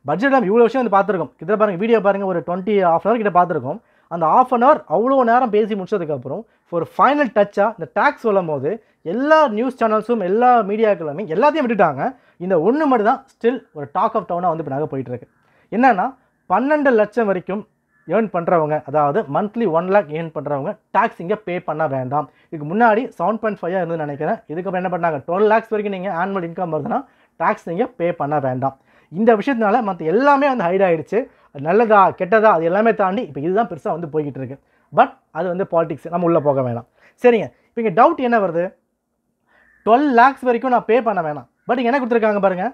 பட்ஜெட் நம்ம இவ்வளோ விஷயம் வந்து பார்த்துருக்கோம். கிட்ட பாருங்கள், வீடியோ பாருங்கள், ஒரு 20 ½ hour கிட்ட பார்த்துருக்கோம். அந்த ½ hour அவ்வளோ நேரம் பேசி முடிச்சதுக்கப்புறம் ஒரு ஃபைனல் டச்சாக இந்த டேக்ஸ் சொல்லும் போது எல்லா நியூஸ் சேனல்ஸும் எல்லா மீடியாக்களுமே எல்லாத்தையும் விட்டுட்டாங்க. இந்த ஒன்று மட்டும் தான் ஸ்டில் ஒரு டாக் ஆஃப் டவுனாக வந்து இப்போ நாங்கள் போயிட்டுருக்கு. என்னென்னா 12 லட்சம் வரைக்கும் ஏர்ன் பண்ணுறவங்க, அதாவது மந்த்லி 1 lakh ஏர்ன் பண்ணுறவங்க டேக்ஸ் இங்கே பே பண்ண வேண்டாம். இதுக்கு முன்னாடி 7.5 இருந்துன்னு நினைக்கிறேன். இதுக்கப்புறம் என்ன பண்ணாங்க, 12 lakhs வரைக்கும் நீங்கள் ஆனுவல் இன்கம் வருதுன்னா டேக்ஸ் நீங்கள் பே பண்ண வேண்டாம். இந்த விஷயத்தினால மற்ற எல்லாமே வந்து ஹைட் ஆகிடுச்சு. நல்லதா கெட்டதா அது எல்லாமே தாண்டி இப்போ இதுதான் பெருசாக வந்து போய்கிட்டு இருக்கு. பட் அது வந்து பாலிடிக்ஸ், நம்ம உள்ளே போக வேணாம். சரிங்க. இப்போ இங்கே டவுட் என்ன வருது, 12 lakhs வரைக்கும் நான் பே பண்ண வேணாம். பட் இங்கே என்ன கொடுத்துருக்காங்க பாருங்கள்,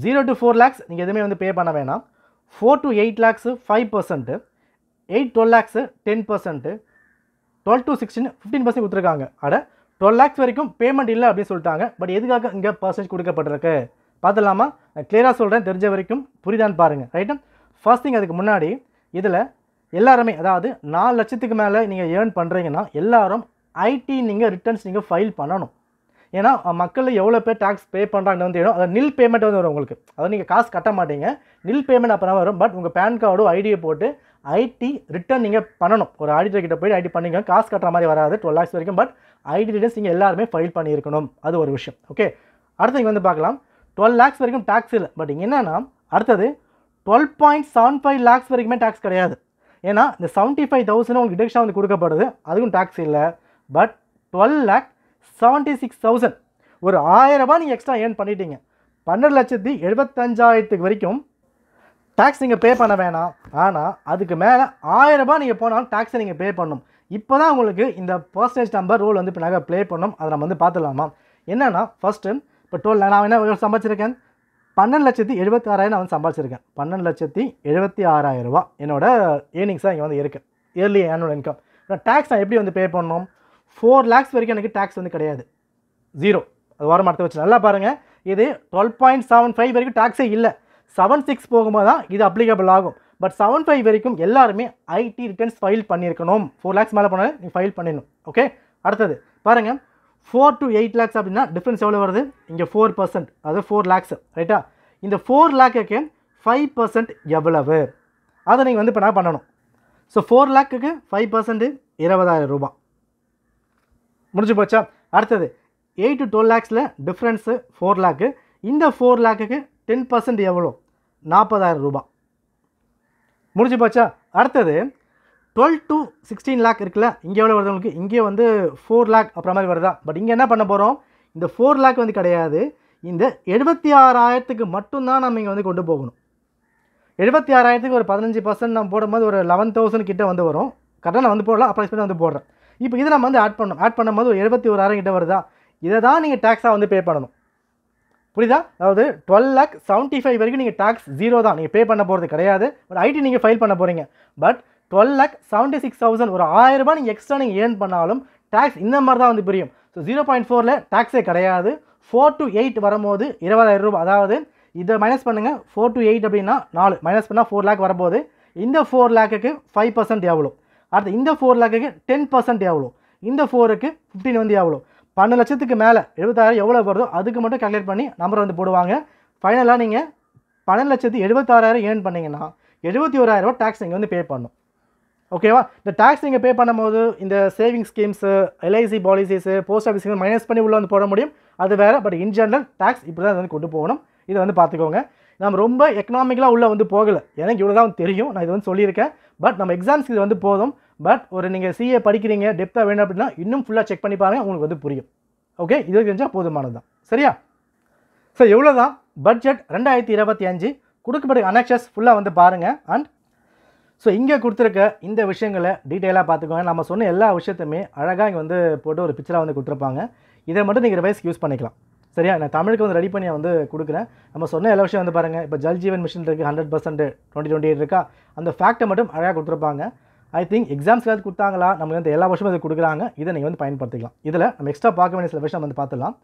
0 to 4 lakhs நீங்கள் எதுவுமே வந்து பே பண்ண வேணாம். 4 to 8 lakhs 5%, 8-12 lakhs 10%, 12 to 16 15% கொடுத்துருக்காங்க. அட 12 lakhs வரைக்கும் பேமெண்ட் இல்லை அப்படின்னு சொல்லிட்டாங்க. பட் எதுக்காக இங்கே பர்சன்டேஜ் கொடுக்கப்பட்டிருக்கு பார்த்துலாமா? நான் கிளியராக சொல்கிறேன், தெரிஞ்ச வரைக்கும் புரிதான்னு பாருங்கள். ரைட்டு? ஃபர்ஸ்ட் திங், அதுக்கு முன்னாடி இதில் எல்லாருமே, அதாவது 4 லட்சத்துக்கு மேலே நீங்கள் ஏர்ன் பண்ணுறீங்கன்னா எல்லாரும் ஐடி நீங்கள் ரிட்டர்ன்ஸ் நீங்கள் ஃபைல் பண்ணணும். ஏன்னா மக்கள் எவ்வளோ பேர் டேக்ஸ் பே பண்ணுறாங்கன்னு வந்து தெரியும். அது நில் பேமெண்ட் வந்து வரும் உங்களுக்கு, அதாவது நீங்கள் காசு கட்ட மாட்டீங்க, நில் பேமெண்ட் அப்போ தான் வரும். பட் உங்கள் பேன் கார்டோ ஐடியை போட்டு ஐடி ரிட்டர்ன் நீங்கள் பண்ணணும். ஒரு ஆடிட்டர் கிட்ட போய் ஐடி பண்ணிங்க, காசு கட்டுற மாதிரி வராது 12 lakhs வரைக்கும். பட் ஐடி ரிட்டர்ன்ஸ் நீங்கள் எல்லாருமே ஃபைல் பண்ணியிருக்கணும். அது ஒரு விஷயம். ஓகே. அடுத்து இங்கே வந்து பார்க்கலாம், 12 lakhs வரைக்கும் டேக்ஸ் இல்லை. பட் இங்கே என்னென்னா அடுத்தது 12.75 lakhs வரைக்குமே டேக்ஸ் கிடையாது. ஏன்னா இந்த 75,000 உங்களுக்கு டிடக்ஷன் வந்து கொடுக்கப்படுது, அதுக்கும் டேக்ஸ் இல்லை. பட் 12,76,000 ஒரு 1000 ரூபாய் நீங்கள் எக்ஸ்ட்ரா ஏர்ன் பண்ணிட்டீங்க, 12,75,000 வரைக்கும் டேக்ஸ் நீங்கள் பே பண்ண வேணாம். ஆனால் அதுக்கு மேலே 1000 ரூபாய் நீங்கள் போனாலும் டேக்ஸை நீங்கள் பே பண்ணணும். இப்போ தான் உங்களுக்கு இந்த பர்சன்டேஜ் நம்பர் ரூல் வந்து இப்போ நாங்கள் ப்ளே பண்ணோம். அதை நம்ம வந்து பார்த்துலாமா? என்னென்னா ஃபஸ்ட்டு இப்போ 12 நான் என்ன சம்பாதிச்சிருக்கேன், 12,76,000 நான் வந்து சம்பாதிச்சிருக்கேன். 12,76,000 ரூபா என்னோட ஏர்னிங்ஸாக இங்கே வந்து இருக்குது, இயர்லி ஆனுவல் இன்கம். டேக்ஸ் நான் எப்படி வந்து பே பண்ணணும், 4 lakhs வரைக்கும் எனக்கு டேக்ஸ் வந்து கிடையாது, 0. அது வாரம் அடுத்த வச்சு நல்லா பாருங்கள். இது 12.75 வரைக்கும் டேக்ஸே இல்லை. 7.6 போகும்போது தான் இது அப்ளிகபிள் ஆகும். பட் 7.5 வரைக்கும் எல்லாருமே ஐடி ரிட்டர்ன்ஸ் ஃபைல் பண்ணியிருக்கணும். 4 lakhs மேலே போனாலும் நீங்கள் ஃபைல் பண்ணிடணும். ஓகே. அடுத்தது பாருங்கள், 4 to 8 lakhs அப்படின்னா டிஃப்ரென்ஸ் எவ்வளோ வருது, இங்கே 4%, அதாவது 4 lakhs. ரைட்டா? இந்த 4 lakhக்கு 5% எவ்வளவு, அதை நீங்கள் வந்து இப்போ நான் பண்ணணும். ஸோ 4 lakhக்கு 5% 20,000 ரூபாய் முடிஞ்சு போச்சா? அடுத்தது 8 to 12 lakhsல டிஃப்ரென்ஸு 4 lakh. இந்த 4 lakhக்கு 10% எவ்வளோ, 40,000 ரூபாய் முடிஞ்சு போச்சா? அடுத்தது 12 to 16 lakh இருக்குல்ல, இங்கே எவ்வளோ வருது உங்களுக்கு, இங்கே வந்து 4 lakh அப்புறம் மாதிரி வருதா? பட் இங்கே என்ன பண்ண போகிறோம், இந்த 4 lakh வந்து கிடையாது, இந்த 76,000 மட்டும்தான் நம்ம இங்கே வந்து கொண்டு போகணும். 76,000 ஒரு 15% நம்ம போடும்போது ஒரு 11,000 கிட்ட வந்து வரும். கரெக்டாக நான் வந்து போடலாம், அப்ராக்சிமேட்டாக வந்து போடுறேன். இப்போ இதை நம்ம வந்து ஆட் பண்ணும்போது ஒரு 71,000 கிட்ட வருதா? இதை தான் நீங்கள் டேக்ஸாக வந்து பே பண்ணணும். புரியுதா? அதாவது 12,75,000 வரைக்கும் நீங்கள் டேக்ஸ் 0 தான், நீங்கள் பே பண்ண போகிறது கிடையாது. பட் ஐடி நீங்கள் ஃபைல் பண்ண போகிறீங்க. பட் 12,76,000 ஒரு 1000 ரூபாய் நீங்கள் எக்ஸ்ட்ரா நீங்கள் ஏர்ன் பண்ணாலும் டேக்ஸ் இந்த மாதிரி தான் வந்து புரியும். ஸோ 0.4ல் டேக்ஸே கிடையாது. 4 to 8 வரும்போது 20,000 ரூபாய். அதாவது இதை மைனஸ் பண்ணுங்கள், 4 to 8 அப்படின்னா 4 மைனஸ் பண்ணால் 4 lakh வரும்போது இந்த 4 lakhக்கு 5% எவ்வளோ, அடுத்து இந்த 4 lakhக்கு 10% எவ்வளோ, இந்த 4க்கு 15 வந்து எவ்வளோ, 12 லட்சத்துக்கு மேலே 70,000 எவ்வளோ வருதோ அதுக்கு மட்டும் கால்குலேட் பண்ணி நம்பர் வந்து போடுவாங்க. ஃபைனலாக நீங்கள் 12,76,000 ஏர்ன் பண்ணிங்கன்னா 71,000 ரூபா டேக்ஸ் நீங்கள் வந்து பே பண்ணணும். ஓகேவா? இந்த டேக்ஸ் நீங்கள் பே பண்ணும்போது இந்த saving schemes, LIC policies, post office minus பண்ணி உள்ளே வந்து போட முடியும், அது வேறு. பட் இன் ஜென்ரல் டேக்ஸ் இப்படி தான் வந்து கொண்டு போகணும். இதை வந்து பார்த்துக்கோங்க. நம்ம ரொம்ப எக்கனாமிக்கலாக உள்ளே வந்து போகலை, எனக்கு இவ்வளோ தான் தெரியும், நான் இது வந்து சொல்லியிருக்கேன். பட் நம்ம எக்ஸாம்ஸ்க்கு இது வந்து போதும். பட் ஒரு நீங்கள் சிஏ படிக்கிறீங்க, டெப்த்தாக வேணும் அப்படின்னா இன்னும் ஃபுல்லாக செக் பண்ணி பாருங்கள், உங்களுக்கு வந்து புரியும். ஓகே, இது தெரிஞ்சால் போதுமானது தான். சரியா? ஸோ எவ்வளோ தான் பட்ஜெட் 2025 கொடுக்கப்பட்ட அனெக்சஸ் ஃபுல்லாக வந்து பாருங்கள். அண்ட் ஸோ இங்கே கொடுத்துருக்க இந்த விஷயங்களை டீட்டெயிலாக பார்த்துக்கோங்க. நம்ம சொன்ன எல்லா விஷயத்தையுமே அழகாக இங்கே வந்து போட்டு ஒரு பிக்சராக வந்து கொடுத்துருப்பாங்க. இதை மட்டும் நீங்கள் ரிவைஸ்க்கு யூஸ் பண்ணிக்கலாம். சரியா? நான் தமிழுக்கு வந்து ரெடி பண்ணி வந்து கொடுக்குறேன். நம்ம சொன்ன எல்லா விஷயம் வந்து பாருங்கள். இப்போ ஜல் ஜீவன் மிஷன் இருக்குது, 100% 2028 இருக்கா, அந்த ஃபேக்ட்டை மட்டும் அழகாக கொடுத்துருப்பாங்க. ஐ திங்க் எக்ஸாம்ஸ்க்கு கொடுத்தாங்களா, நம்ம வந்து எல்லா வருஷமும் இது கொடுக்குறாங்க. இதை நீங்கள் வந்து பயன்படுத்திக்கலாம். இதில் நம்ம எக்ஸ்ட்ரா பார்க்க வேண்டிய சில விஷயம் வந்து பார்த்துக்கலாம்.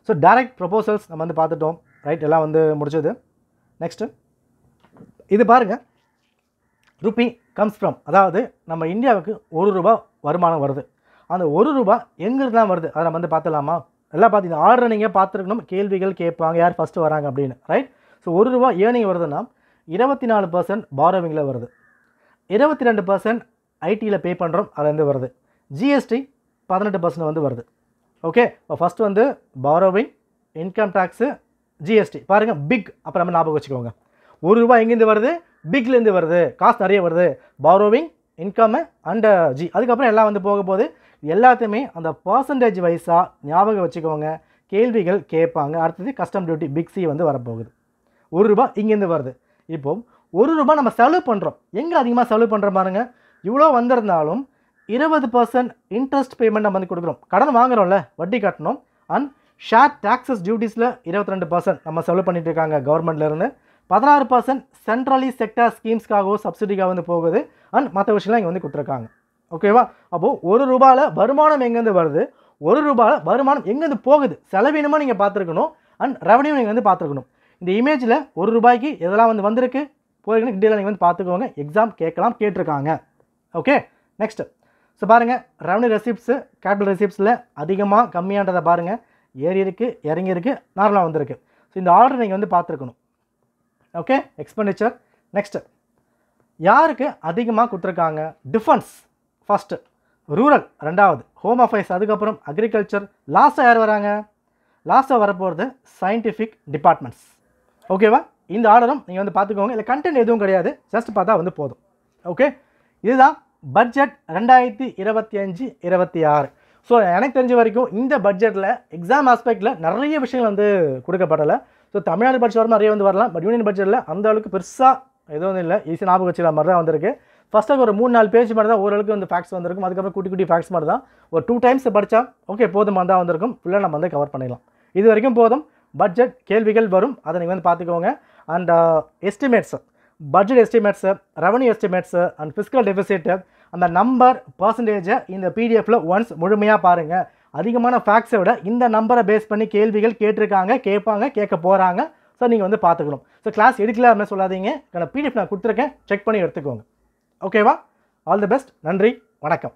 ஸோ டைரக்ட் ப்ரொபோசல்ஸ் நம்ம வந்து பார்த்துட்டோம். ரைட், எல்லாம் வந்து முடிச்சது. நெக்ஸ்ட்டு இது பாருங்கள். ருப்பி கம்ஸ் ஃப்ரம், அதாவது நம்ம இந்தியாவுக்கு ₹1 வருமானம் வருது. அந்த ₹1 எங்கிருந்து தான் வருது அதை நம்ம வந்து பார்த்துலாமா? எல்லாம் பார்த்தீங்கன்னா ஆர்டர் நீங்கள் பார்த்துருக்கணும். கேள்விகள் கேட்பாங்க, யார் ஃபஸ்ட்டு வராங்க அப்படின்னு. ரைட். ஸோ ₹1 ஏர்னிங் வருதுன்னா 24% பாரோவிங்கில் வருது, 22% ஐடியில் பே பண்ணுறோம், அதுலேருந்து வருது. ஜிஎஸ்டி 18% வந்து வருது. ஓகே, இப்போ ஃபஸ்ட்டு வந்து பாரோவிங், இன்கம் டேக்ஸு, ஜிஎஸ்டி பாருங்கள். பிக் அப்புறம் நம்ம ஞாபகம் வச்சுக்கோங்க. ₹1 எங்கேருந்து வருது? பிக்லேருந்து வருது, காசு நிறைய வருது. பாரோவிங், இன்கம் அண்ட் ஜி, அதுக்கப்புறம் எல்லாம் வந்து போக போகுது. எல்லாத்தையுமே அந்த பர்சன்டேஜ் வைஸாக ஞாபகம் வச்சுக்கோங்க. கேள்விகள் கேட்பாங்க. அடுத்தது கஸ்டம் டியூட்டி, பிக் சி வந்து வரப்போகுது. ₹1 இங்கேருந்து வருது. இப்போது ₹1 நம்ம செலவு பண்ணுறோம். எங்கே அதிகமாக செலவு பண்ணுற பாருங்க. இவ்வளோ வந்திருந்தாலும் 20% இன்ட்ரெஸ்ட் பேமெண்ட் நம்ம வந்து கொடுக்குறோம். கடன் வாங்குகிறோம்ல, வட்டி கட்டணும். அண்ட் ஷேர் டாக்ஸஸ் டியூட்டிஸில் 22% நம்ம செலவு பண்ணிட்டு இருக்காங்க கவர்மெண்ட்லேருந்து. 16% சென்ட்ரலி செக்டார் ஸ்கீம்ஸ்க்காகவும் சப்சிடிக்காக வந்து போகுது. அண்ட் மற்ற விஷயம்லாம் இங்கே வந்து கொடுத்துருக்காங்க. ஓகேவா? அப்போது ₹1 வருமானம் எங்கேருந்து வருது, ₹1 வருமானம் எங்கேருந்து போகுது, செலவினமாக நீங்கள் பார்த்துருக்கணும். அண்ட் ரெவன்யூ நீங்கள் வந்து பார்த்துருக்கணும். இந்த இமேஜில் ₹1 எதெல்லாம் வந்து வந்திருக்கு போயிருக்குன்னு டீட்டெயிலாக நீங்கள் வந்து பார்த்துக்கோங்க. எக்ஸாம் கேட்டிருக்காங்க. ஓகே, நெக்ஸ்ட்டு ஸோ பாருங்கள். ரெவன்யூ ரெசிப்ட்ஸு, கேபிட்டல் ரெசிப்ட்ஸில் அதிகமாக கம்மியானதை பாருங்கள். ஏறி இருக்குது, இறங்கி இருக்குது, நார்மலாக வந்திருக்கு. ஸோ இந்த ஆர்டர் நீங்கள் வந்து பார்த்துருக்கணும். Okay, expenditure. நெக்ஸ்ட்டு யாருக்கு அதிகமாக கொடுத்துருக்காங்க? டிஃபென்ஸ் ஃபஸ்ட்டு, ரூரல் ரெண்டாவது, ஹோம் அஃபேர்ஸ், அதுக்கப்புறம் அக்ரிகல்ச்சர், லாஸ்ட்டாக யார் வராங்க? லாஸ்ட்டாக வரப்போகிறது சயின்டிஃபிக் டிபார்ட்மெண்ட்ஸ். ஓகேவா? இந்த ஆர்டரும் நீங்கள் வந்து பார்த்துக்கோங்க. இல்லை கண்டென்ட் எதுவும் கிடையாது, ஜஸ்ட் பார்த்தா வந்து போதும். ஓகே, இதுதான் பட்ஜெட் 2025-26. ஸோ எனக்கு தெரிஞ்ச வரைக்கும் இந்த பட்ஜெட்டில் எக்ஸாம் ஆஸ்பெக்டில் நிறைய விஷயங்கள் வந்து கொடுக்கப்படலை. ஸோ தமிழ்நாடு பட்ஜெட் வர நிறைய வந்து வரலாம். பட் யூனியன் பட்ஜெட்டில் அந்த அளவுக்கு பெருசாக எதுவும் இல்லை, ஈஸி ஞாபகம் வச்சுக்கிற மாதிரி தான் வந்திருக்கு. ஃபஸ்ட்டாக ஒரு 3-4 பேஜ் மாதிரி தான் ஓரளவுக்கு வந்து ஃபேக்ட்ஸ் வந்திருக்கும். அதுக்கப்புறம் குட்டி குட்டி ஃபேக்ட்ஸ் மாதிரி தான். ஒரு 2 டைம்ஸ் படித்தா ஓகே போதுமாக தான் வந்திருக்கும். ஃபுல்லாக நம்ம வந்து கவர் பண்ணிடலாம். இது வரைக்கும் போதும். பட்ஜெட் கேள்விகள் வரும், அதை நீங்கள் வந்து பார்த்துக்கோங்க. And estimates, budget estimates, revenue estimates and fiscal deficit, அந்த நம்பர் பர்சன்டேஜை இந்த பிடிஎஃப்பில் ஒன்ஸ் முழுமையாக பாருங்கள். அதிகமான ஃபேக்ட்ஸை விட இந்த நம்பரை பேஸ் பண்ணி கேள்விகள் கேட்டிருக்காங்க, கேட்பாங்க, கேட்க போகிறாங்க. ஸோ நீங்கள் வந்து பார்த்துக்கணும். ஸோ கிளாஸ் எடுக்கல அப்படின்னு சொல்லாதீங்க. பிடிஎஃப் நான் கொடுத்துருக்கேன், செக் பண்ணி எடுத்துக்கோங்க. ஓகேவா? All the best. நன்றி, வணக்கம்.